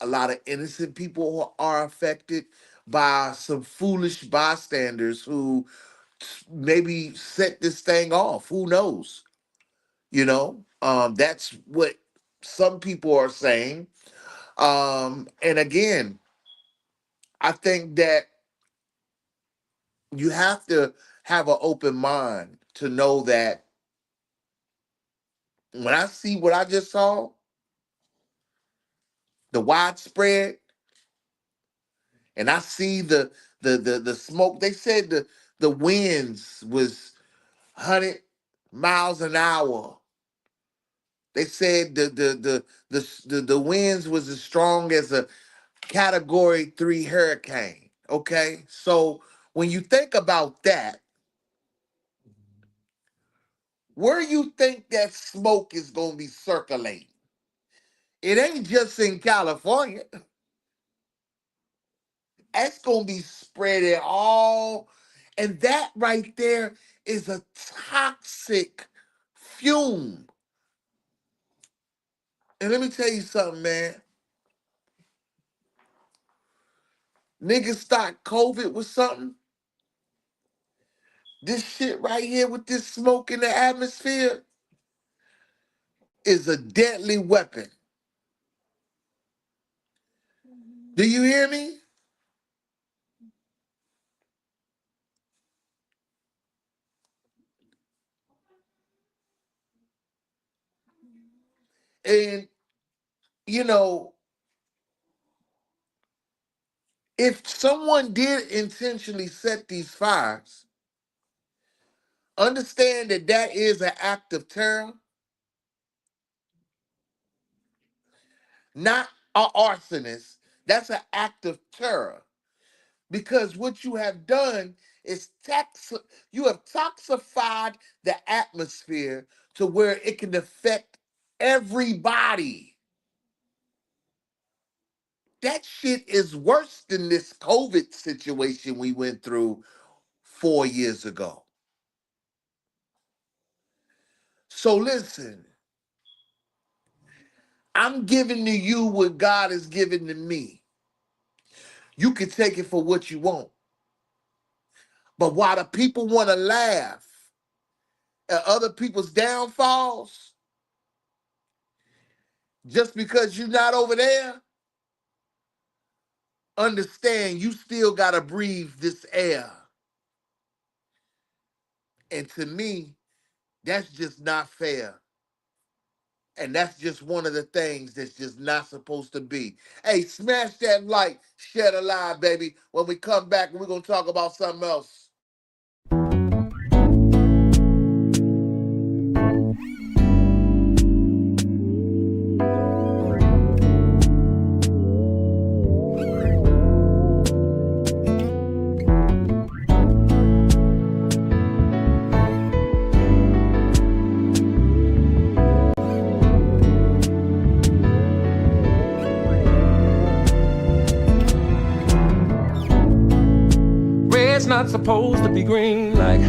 a lot of innocent people who are affected by some foolish bystanders who maybe set this thing off. Who knows? That's what some people are saying. And again, I think that you have to have an open mind to know that when I see what I just saw, the widespread, and I see the smoke. They said the winds was 100 miles an hour. They said the winds was as strong as a Category 3 hurricane. Okay, so when you think about that, where you think that smoke is gonna be circulating? It ain't just in California. That's gonna be spreading all, and that right there is a toxic fume. And let me tell you something, man. Niggas thought COVID was something. This shit right here with this smoke in the atmosphere is a deadly weapon. Do you hear me? And you know, if someone did intentionally set these fires, understand that that is an act of terror. not an arsonist. That's an act of terror. Because what you have done is you have toxified the atmosphere to where it can affect everybody. That shit is worse than this COVID situation we went through 4 years ago. So listen, I'm giving to you what God has given to me. You can take it for what you want. But while the people want to laugh at other people's downfalls, just because you're not over there, understand you still got to breathe this air. And to me, that's just not fair. And that's just one of the things that's just not supposed to be. Hey, smash that like, share the live, baby. When we come back, we're going to talk about something else. Red's not supposed to be green, like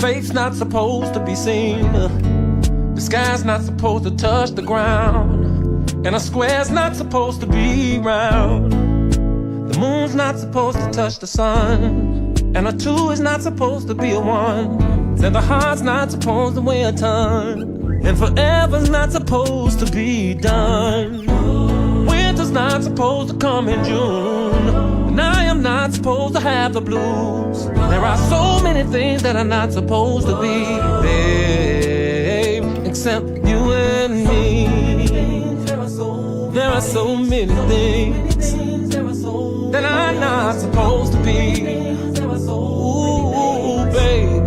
faith's not supposed to be seen. The sky's not supposed to touch the ground, and a square's not supposed to be round. The moon's not supposed to touch the sun, and a two is not supposed to be a one. Said the heart's not supposed to weigh a ton, and forever's not supposed to be done. Winter's not supposed to come in June, and I am not supposed to have the blues. There are so many things that are not supposed to be, babe, except you and me. There are so many things that are not supposed to be, ooh, baby,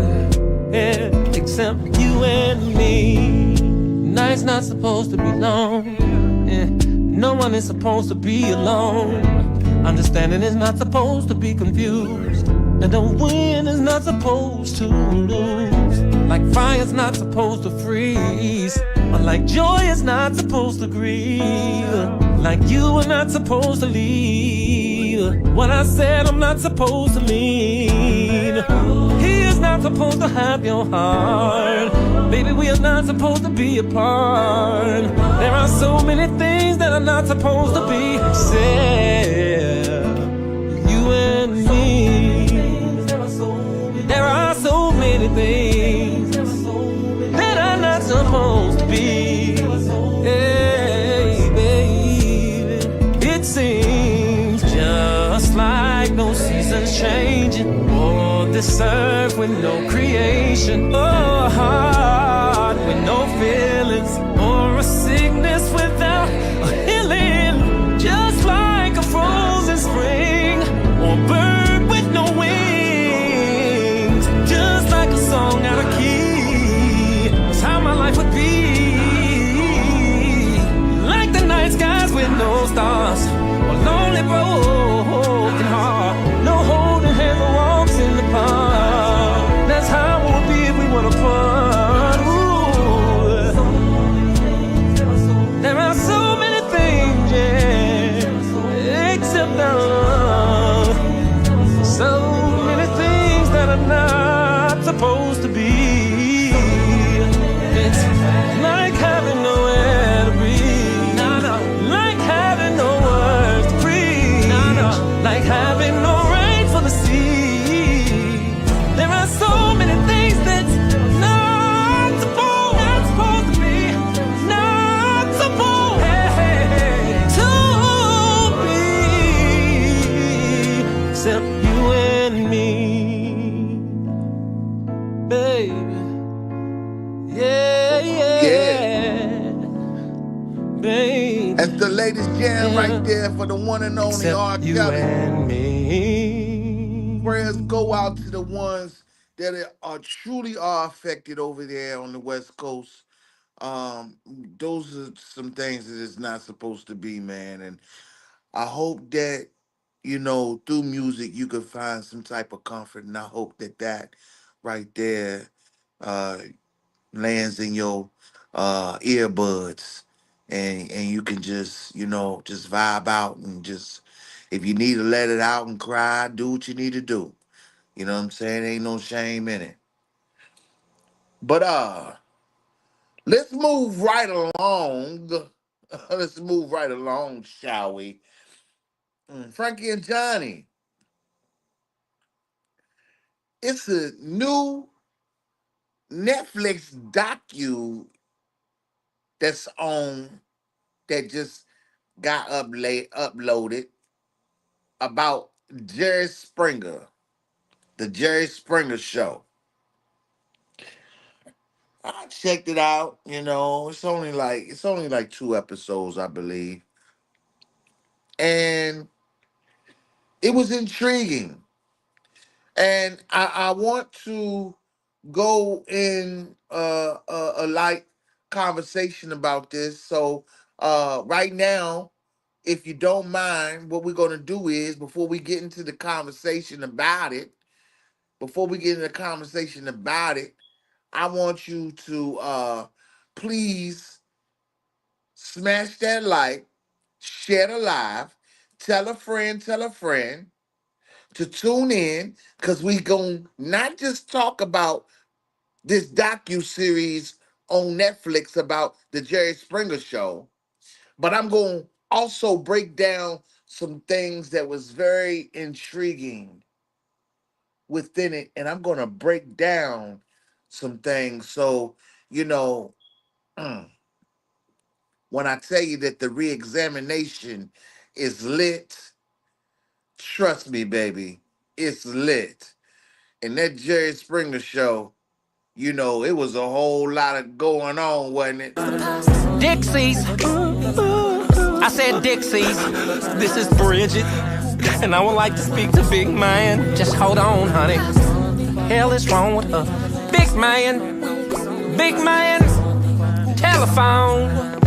yeah, except you and me. Night's not supposed to be long, yeah. No one is supposed to be alone. Understanding is not supposed to be confused, and the wind is not supposed to lose. Like fire's not supposed to freeze, or like joy is not supposed to grieve. Like you are not supposed to leave. What I said I'm not supposed to lean. He is not supposed to have your heart. Baby, we are not supposed to be apart. There are so many things that are not supposed to be said. You and me. There are so many things that are not supposed to be. Hey, baby, it seems just like no seasons changing, or this earth with no creation, or a heart with no feelings, or a sickness without a healing. Just like a frozen spring, or a bird with no wings. Just like a song out of key, that's how my life would be. Like the night skies with no stars, or lonely broken heart. No holding hands or walks in the park. That's how it would be if we were apart. Ooh. There are so many things, yeah, except love. So many things that are not supposed to be. It's like having nowhere to breathe, like having no words to breathe, like having no rain for the sea. There are so many things that's not supposed to be, not supposed to be, except you and me, baby. Yeah, baby. That's the latest jam right there for the one and only R. Except you Kelly. and me. Prayers go out to the ones that are truly affected over there on the West Coast. Um, those are some things that it's not supposed to be, man. And I hope that, through music you could find some type of comfort. And I hope that that right there uh lands in your earbuds, and you can just, just vibe out, and just, if you need to let it out and cry, do what you need to do. You know what I'm saying? Ain't no shame in it. But let's move right along. Let's move right along, shall we? Frankie and Johnny. It's a new Netflix docu that's on, that just got uploaded, about Jerry Springer, the Jerry Springer Show. I checked it out. It's only like 2 episodes, I believe, and it was intriguing. And I want to go in a light conversation about this. So right now, if you don't mind, what we're gonna do is, before we get into the conversation about it, I want you to please smash that like, share the live, tell a friend to tune in, because we going to not just talk about this docu-series on Netflix about the Jerry Springer Show, but I'm going to also break down some things that was very intriguing within it, and I'm going to break down some things. So, you know, mm, when I tell you that the re-examination is lit, trust me, baby, it's lit. And that Jerry Springer Show, it was a whole lot of going on, wasn't it? Dixies. I said Dixies. This is Bridget, and I would like to speak to Big Man. Just hold on, honey. Hell is wrong with her. Big Man. Big Man. Telephone.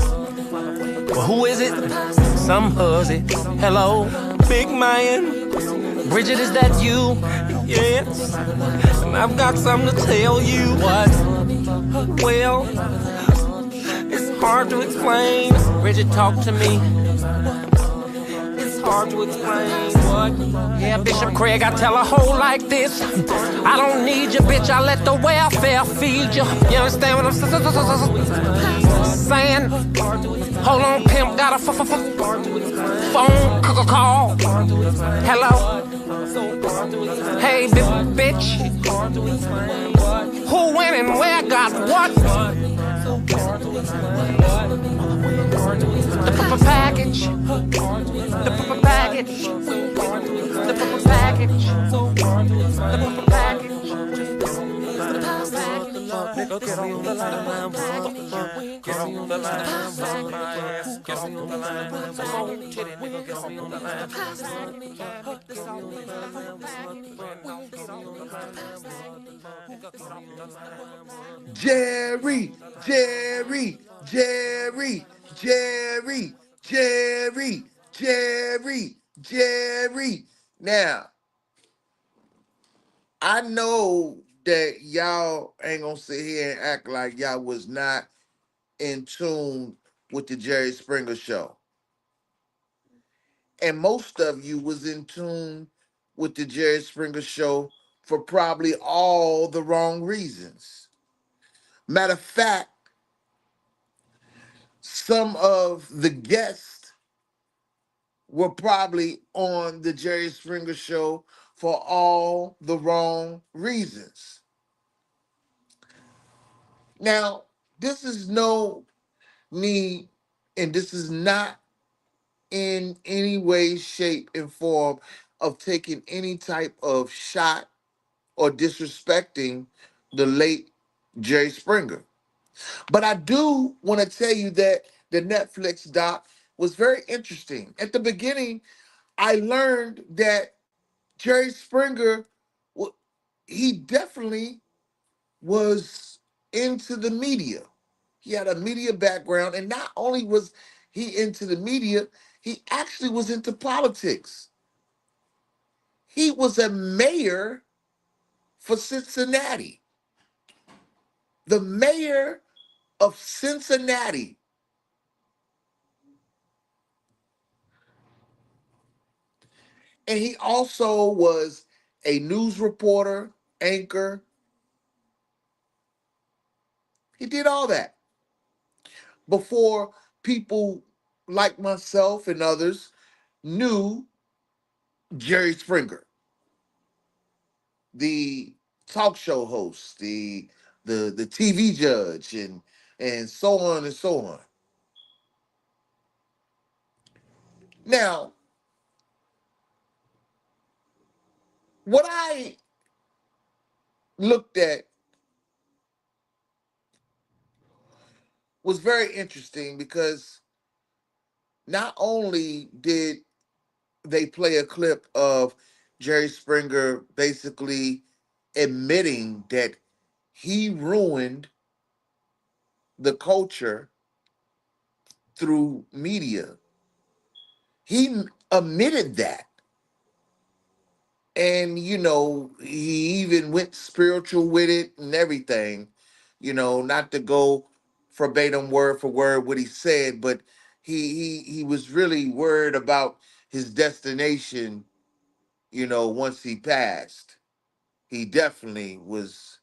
Well, who is it? Some huzzy. Hello, Big Man. Bridget, is that you? Yes. And I've got something to tell you. What? Well, it's hard to explain. Bridget, talk to me. It's hard to explain. What? Yeah, Bishop Craig, I tell a hoe like this. I don't need you, bitch. I let the welfare feed you. You understand what I'm saying? Hold on, pimp. Got a phone call. Hello? Hey, bitch. Who, when, and where got what? The package. The package. The package. The package. Nigga, get on the line, get on the line, get on the line, come on, titty nigga, get on the line. Jerry, Jerry, Jerry, Jerry, Jerry, Jerry, Jerry. Now, I know that y'all ain't gonna sit here and act like y'all was not in tune with the Jerry Springer Show. And most of you was in tune with the Jerry Springer Show for probably all the wrong reasons. Matter of fact, some of the guests were probably on the Jerry Springer Show for all the wrong reasons. Now, this is no need, and this is not in any way, shape, and form of taking any type of shot or disrespecting the late Jerry Springer. But I do want to tell you that the Netflix doc was very interesting. At the beginning, I learned that Jerry Springer, he definitely was into the media. He had a media background, and not only was he into the media, he actually was into politics. He was a mayor for Cincinnati. The mayor of Cincinnati. And he also was a news reporter, anchor. He did all that before people like myself and others knew Jerry Springer, the talk show host, the TV judge, and so on and so on. Now, what I looked at was very interesting because not only did they play a clip of Jerry Springer basically admitting that he ruined the culture through media. He admitted that. And, he even went spiritual with it and everything, not to go verbatim word for word what he said, but he was really worried about his destination, once he passed. He definitely was,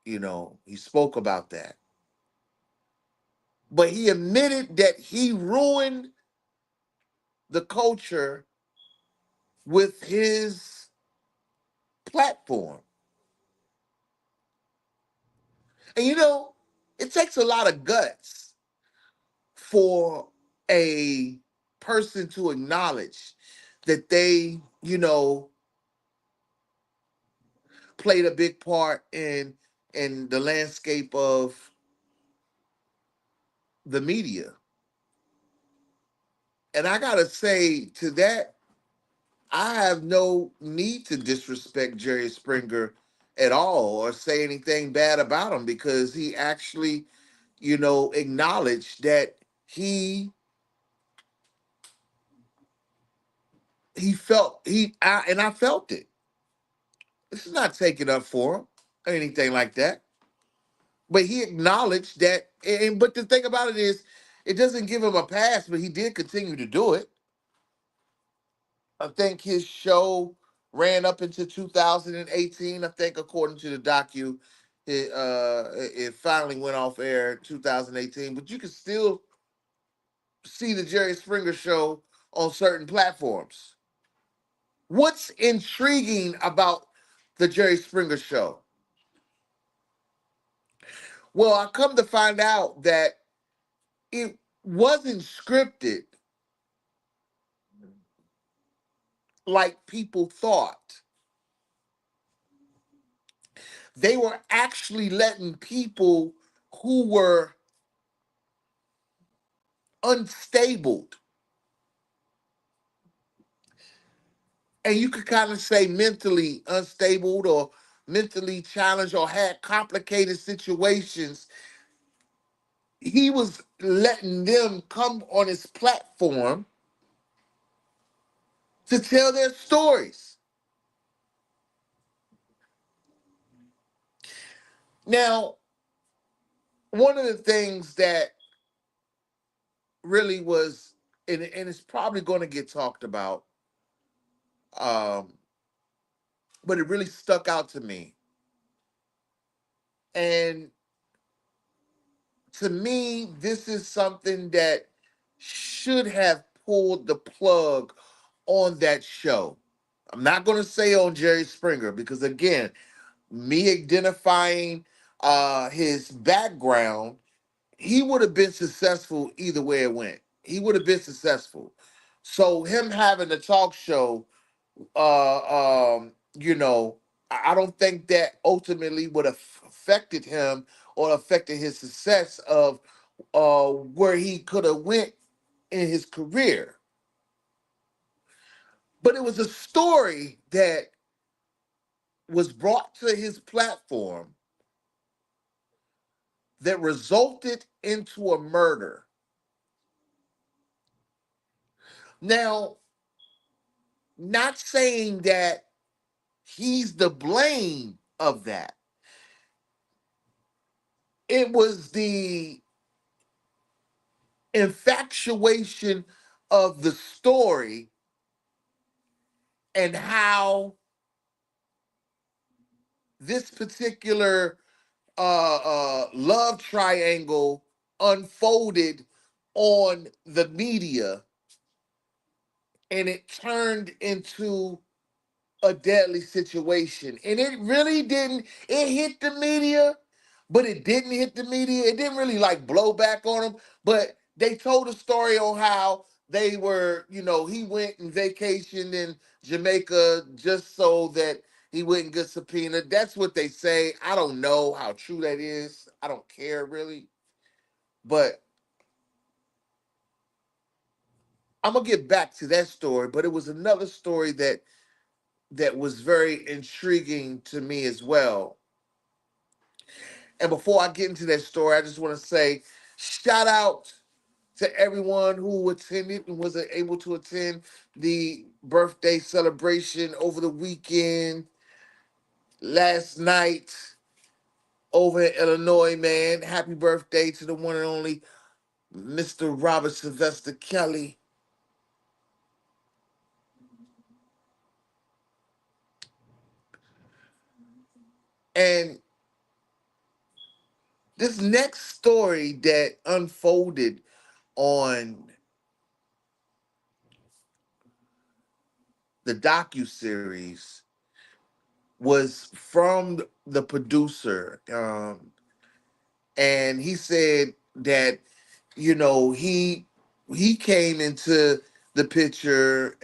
he spoke about that. But he admitted that he ruined the culture with his platform. And it takes a lot of guts for a person to acknowledge that they, played a big part in the landscape of the media. And I gotta say to that, I have no need to disrespect Jerry Springer at all or say anything bad about him because he actually, acknowledged that he felt and I felt it. This is not taking up for him or anything like that. But he acknowledged that, and but the thing about it is, it doesn't give him a pass, but he did continue to do it. I think his show ran up into 2018. I think, according to the docu, it finally went off air in 2018. But you can still see the Jerry Springer show on certain platforms. What's intriguing about the Jerry Springer show? Well, I come to find out that it wasn't scripted like people thought. They were actually letting people who were unstable, and you could kind of say mentally unstable or mentally challenged or had complicated situations. He was letting them come on his platform to tell their stories. Now, one of the things that really was, and it's probably going to get talked about, um, but it really stuck out to me. And to me, this is something that should have pulled the plug on that show. I'm not going to say on Jerry Springer because, again, me identifying his background, he would have been successful either way it went. He would have been successful. So him having a talk show, I don't think that ultimately would have affected him or affected his success of where he could have went in his career. But it was a story that was brought to his platform that resulted into a murder. Now, not saying that he's the blame of that. It was the infatuation of the story and how this particular love triangle unfolded on the media, and it turned into a deadly situation. And it really didn't, it hit the media, but it didn't hit the media. It didn't really like blow back on them, but they told a story on how they were, he went and vacationed in Jamaica just so that he wouldn't get subpoenaed. That's what they say. I don't know how true that is. I don't care really. But I'm gonna get back to that story. But it was another story that was very intriguing to me as well. And before I get into that story, I just want to say shout out to everyone who attended and was able to attend the birthday celebration over the weekend, last night over in Illinois, man. Happy birthday to the one and only Mr. Robert Sylvester Kelly. And this next story that unfolded on the docuseries was from the producer, and he said that he came into the picture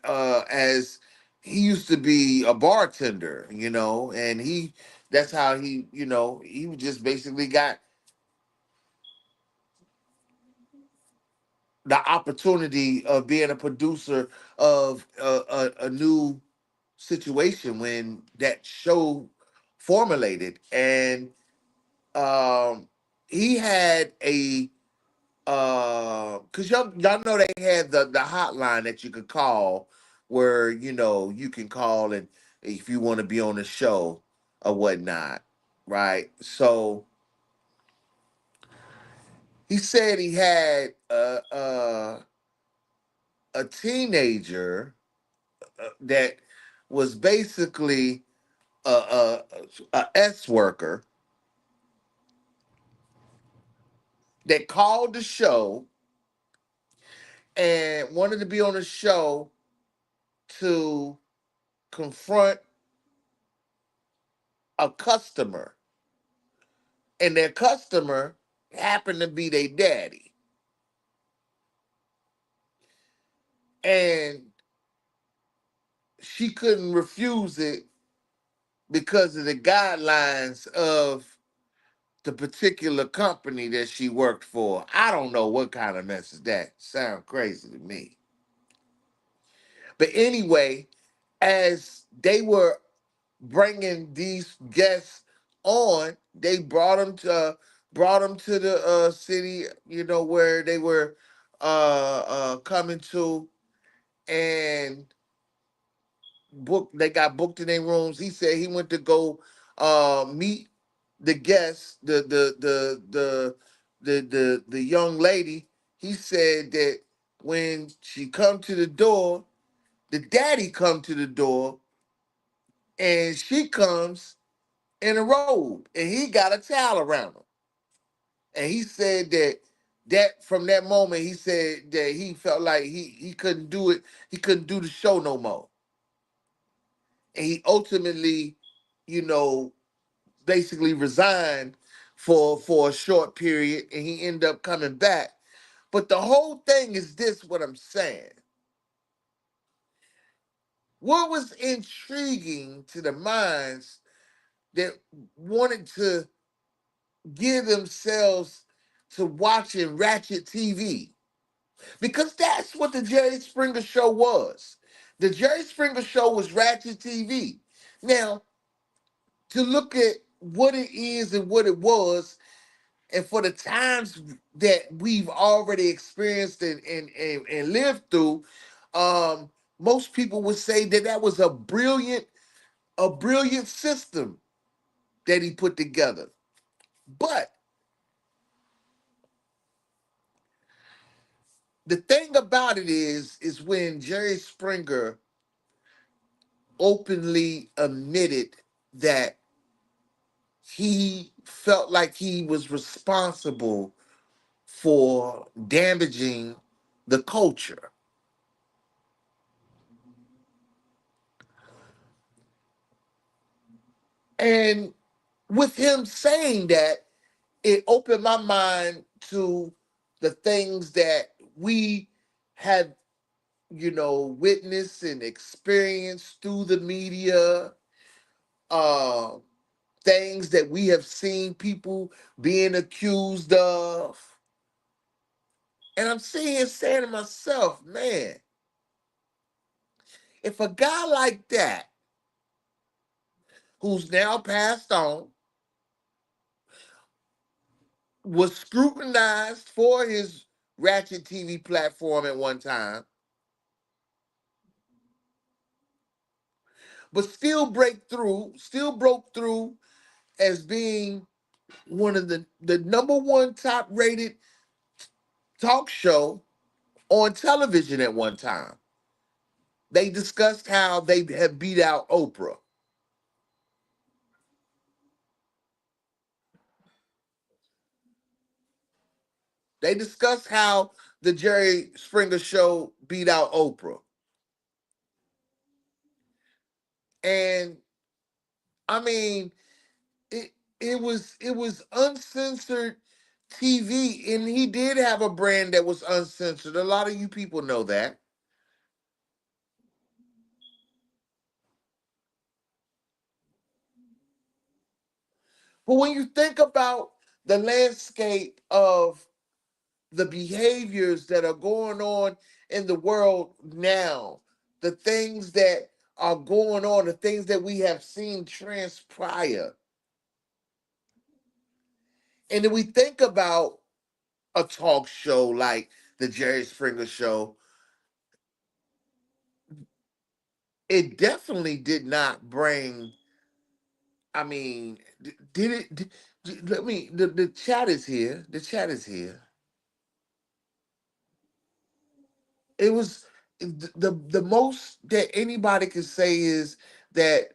as he used to be a bartender, and that's how he just basically got the opportunity of being a producer of a new situation when that show formulated. And he had a because y'all know they had the hotline that you could call, where you can call and if you want to be on the show or whatnot, right? So he said he had a teenager that was basically a S worker that called the show and wanted to be on the show to confront a customer, and their customer happened to be their daddy. And she couldn't refuse it because of the guidelines of the particular company that she worked for. I don't know what kind of mess is that. Sound crazy to me. But anyway, as they were bringing these guests on, they brought them to the city, where they were coming to, and they got booked in their rooms. He said he went to go meet the guests, the young lady. He said that when she come to the door, the daddy come to the door, and she comes in a robe, and he got a towel around him. And he said that from that moment, he said that he felt like he couldn't do it. He couldn't do the show no more. And he ultimately, you know, basically resigned for a short period, and he ended up coming back. But the whole thing is this: what I'm saying. What was intriguing to the minds that wanted to give themselves to watching Ratchet TV, because that's what the Jerry Springer Show was. The Jerry Springer Show was Ratchet TV. Now, to look at what it is and what it was, And for the times that we've already experienced and lived through, um, most people would say that that was a brilliant system that he put together. But the thing about it is when Jerry Springer openly admitted that he felt like he was responsible for damaging the culture. And with him saying that, it opened my mind to the things that we had, witnessed and experienced through the media, uh, things that we have seen people being accused of. And I'm sitting here saying to myself, man, if a guy like that, who's now passed on, was scrutinized for his Ratchet TV platform at one time, but still broke through as being one of the number one top rated talk show on television at one time. They discussed how they had beat out Oprah. They discussed how the Jerry Springer show beat out Oprah. And I mean, it was uncensored TV, and he did have a brand that was uncensored. A lot of you people know that. But when you think about the landscape of the behaviors that are going on in the world now, the things that are going on, the things that we have seen transpire, and then we think about a talk show like the Jerry Springer show, it definitely did not bring. I mean, did it? Let me. The chat is here. The chat is here. It was the most that anybody could say is that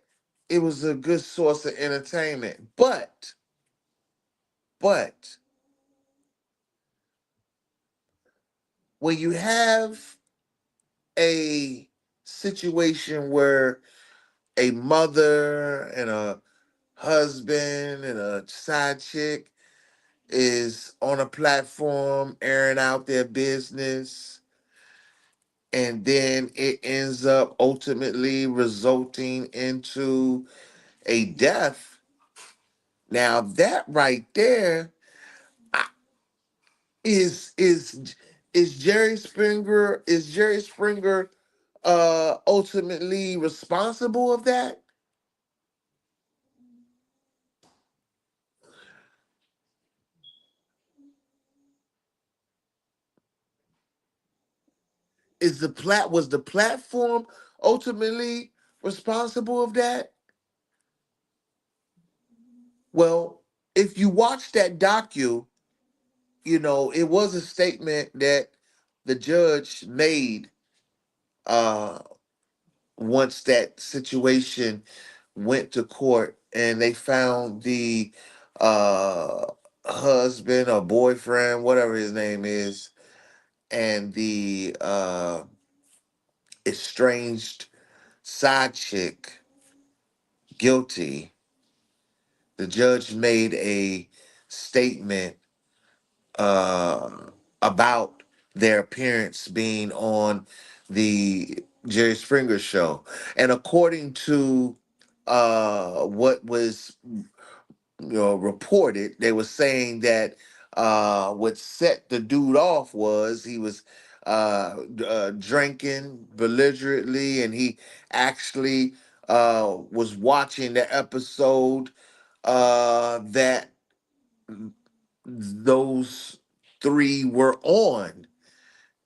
it was a good source of entertainment. But when you have a situation where a mother and a husband and a side chick is on a platform airing out their business, and then it ends up ultimately resulting into a death. Now that right there I- is Jerry Springer ultimately responsible of that? Was the platform ultimately responsible of that? Well, if you watch that it was a statement that the judge made uh once that situation went to court, and they found the uh husband or boyfriend, whatever his name is, and the estranged side chick guilty. The judge made a statement uh, about their appearance being on the Jerry Springer show. And according to what was reported, they were saying that what set the dude off was he was drinking belligerently, and he actually was watching the episode that those three were on,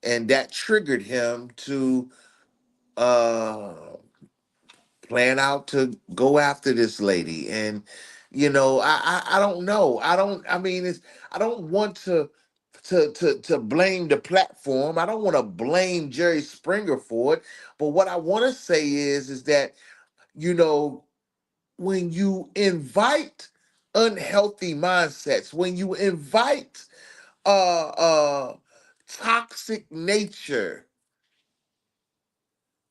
and that triggered him to uh plan out to go after this lady. And I don't know. I mean, it's I don't want to blame the platform. I don't want to blame Jerry Springer for it. But what I want to say is that, you know, when you invite unhealthy mindsets, when you invite uh toxic nature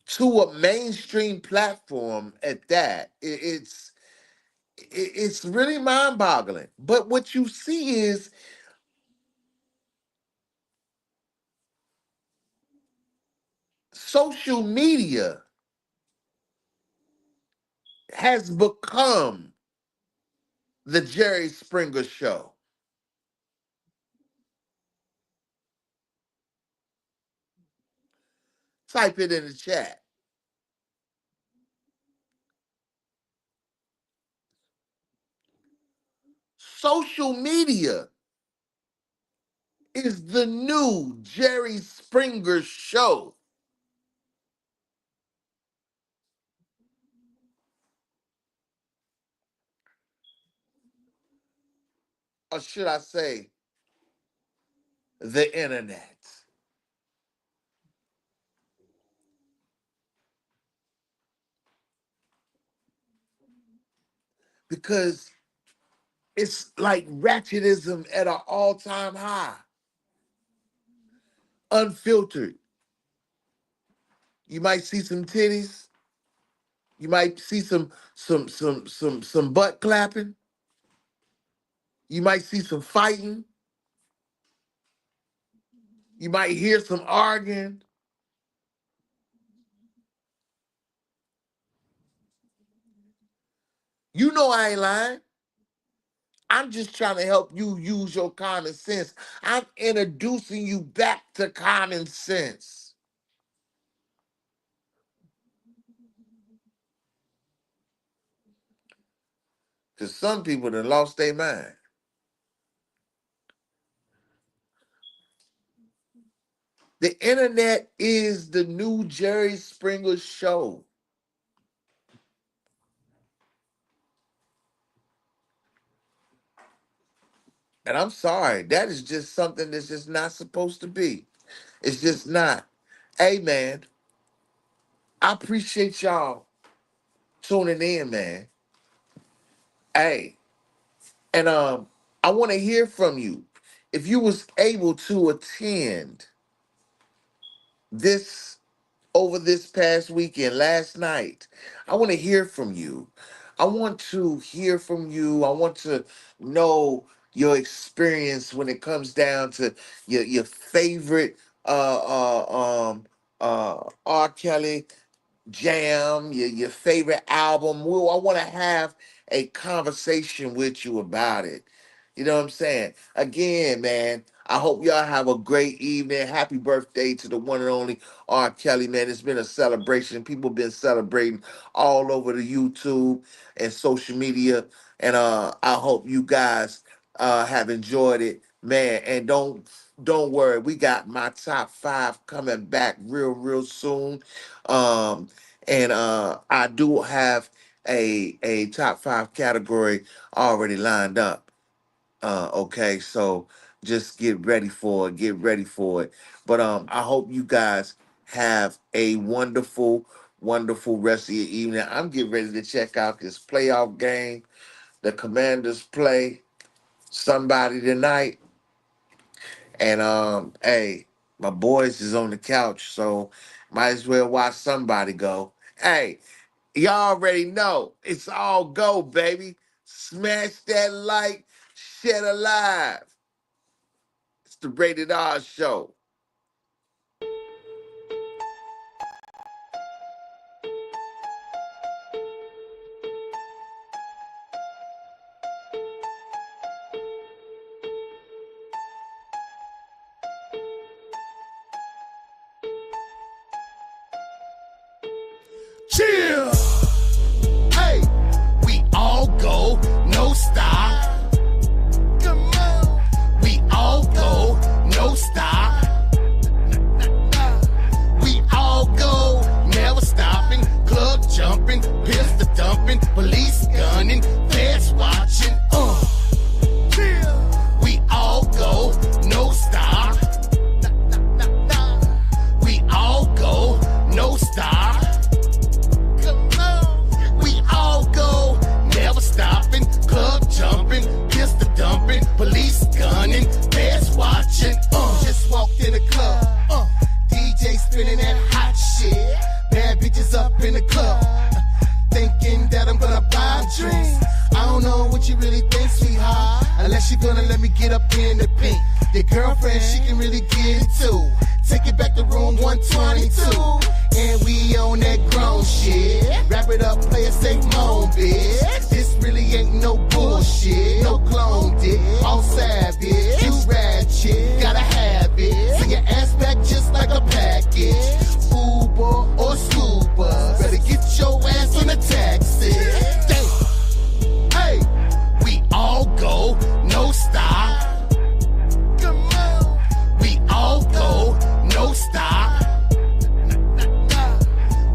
to a mainstream platform at that, it's really mind-boggling. But what you see is social media has become the Jerry Springer show. Type it in the chat. Social media is the new Jerry Springer show. Or should I say, the internet. Because it's like ratchetism at an all-time high. Unfiltered. You might see some titties. You might see some butt clapping. You might see some fighting. You might hear some arguing. You know I ain't lying. I'm just trying to help you use your common sense. I'm introducing you back to common sense. Because some people done lost their mind. The internet is the new Jerry Springer show. And I'm sorry, that is just something that's just not supposed to be. It's just not. Hey, man, I appreciate y'all tuning in, man. Hey, and I want to hear from you. If you was able to attend this over this past weekend, last night, I want to hear from you. I want to hear from you. I want to know your experience when it comes down to your favorite R. Kelly jam, your favorite album. I want to have a conversation with you about it. You know what I'm saying? Again, man, I hope y'all have a great evening. Happy birthday to the one and only R. Kelly, man. It's been a celebration. People been celebrating all over the YouTube and social media. And I hope you guys have enjoyed it, man. And don't worry, we got my top 5 coming back real soon. And I do have a top 5 category already lined up. Okay, so just get ready for it. Get ready for it. But I hope you guys have a wonderful rest of your evening. I'm getting ready to check out this playoff game. The Commanders play somebody tonight. And hey, my boys is on the couch, so might as well watch somebody go. Hey, y'all already know it's all go, baby. Smash that like, share alive. It's the Rated R show. Chill. Hey, we all go, no stop. Come on. walked in the club. DJ spinning that hot shit. Bad bitches up in the club. Thinking that I'm gonna buy drinks. I don't know what you really think, sweetheart. Unless you're gonna let me get up in the pink. Your girlfriend, she can really get it too. Take it back to room 122. And we on that grown shit. Wrap it up, play a safe moan, bitch. This really ain't no bullshit. No clone dick, all savage. You ratchet, gotta have it. Send your ass back just like a package. Uber or school bus. Better get your ass on a taxi. Damn. Hey, we all go, no stop. Come on. We all go, no stop.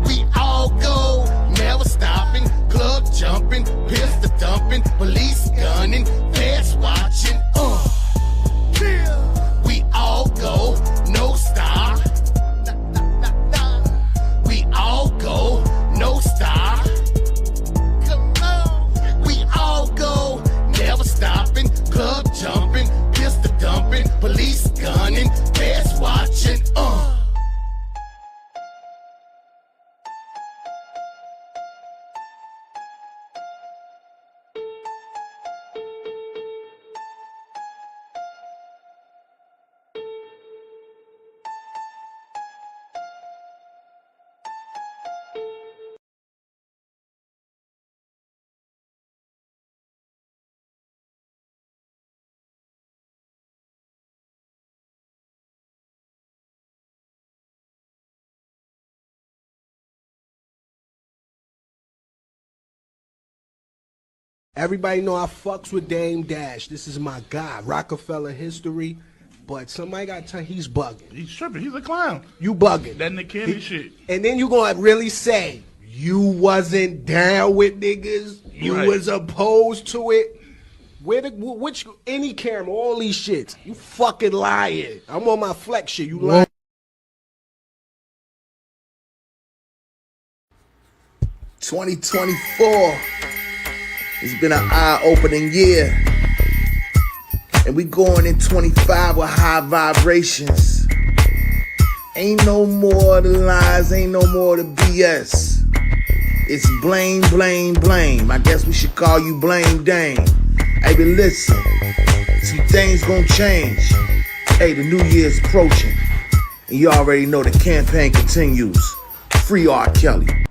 We all go, never stopping. Club jumping, pistol dumping, police gunning, feds watching. We all go, no stop. We all go, no stop. Come on. We all go, never stopping. Club jumping, pistol dumping, police gunning, feds watching. Everybody know I fucks with Dame Dash. This is my guy, Rockefeller history. But somebody got to tell he's bugging. He's tripping. He's a clown. You bugging. That Nick Candy shit. And then you gonna really say you wasn't down with niggas. You was opposed to it. Which any camera, all these shits. You fucking lying. I'm on my flex shit. You lying. 2024 has been an eye-opening year, and we going in 25 with high vibrations. Ain't no more of the lies, ain't no more of the BS. It's blame, blame, blame. I guess we should call you Blame Dame. Hey, but listen, some things gonna change. Hey, the new year's approaching, and you already know the campaign continues. Free R. Kelly.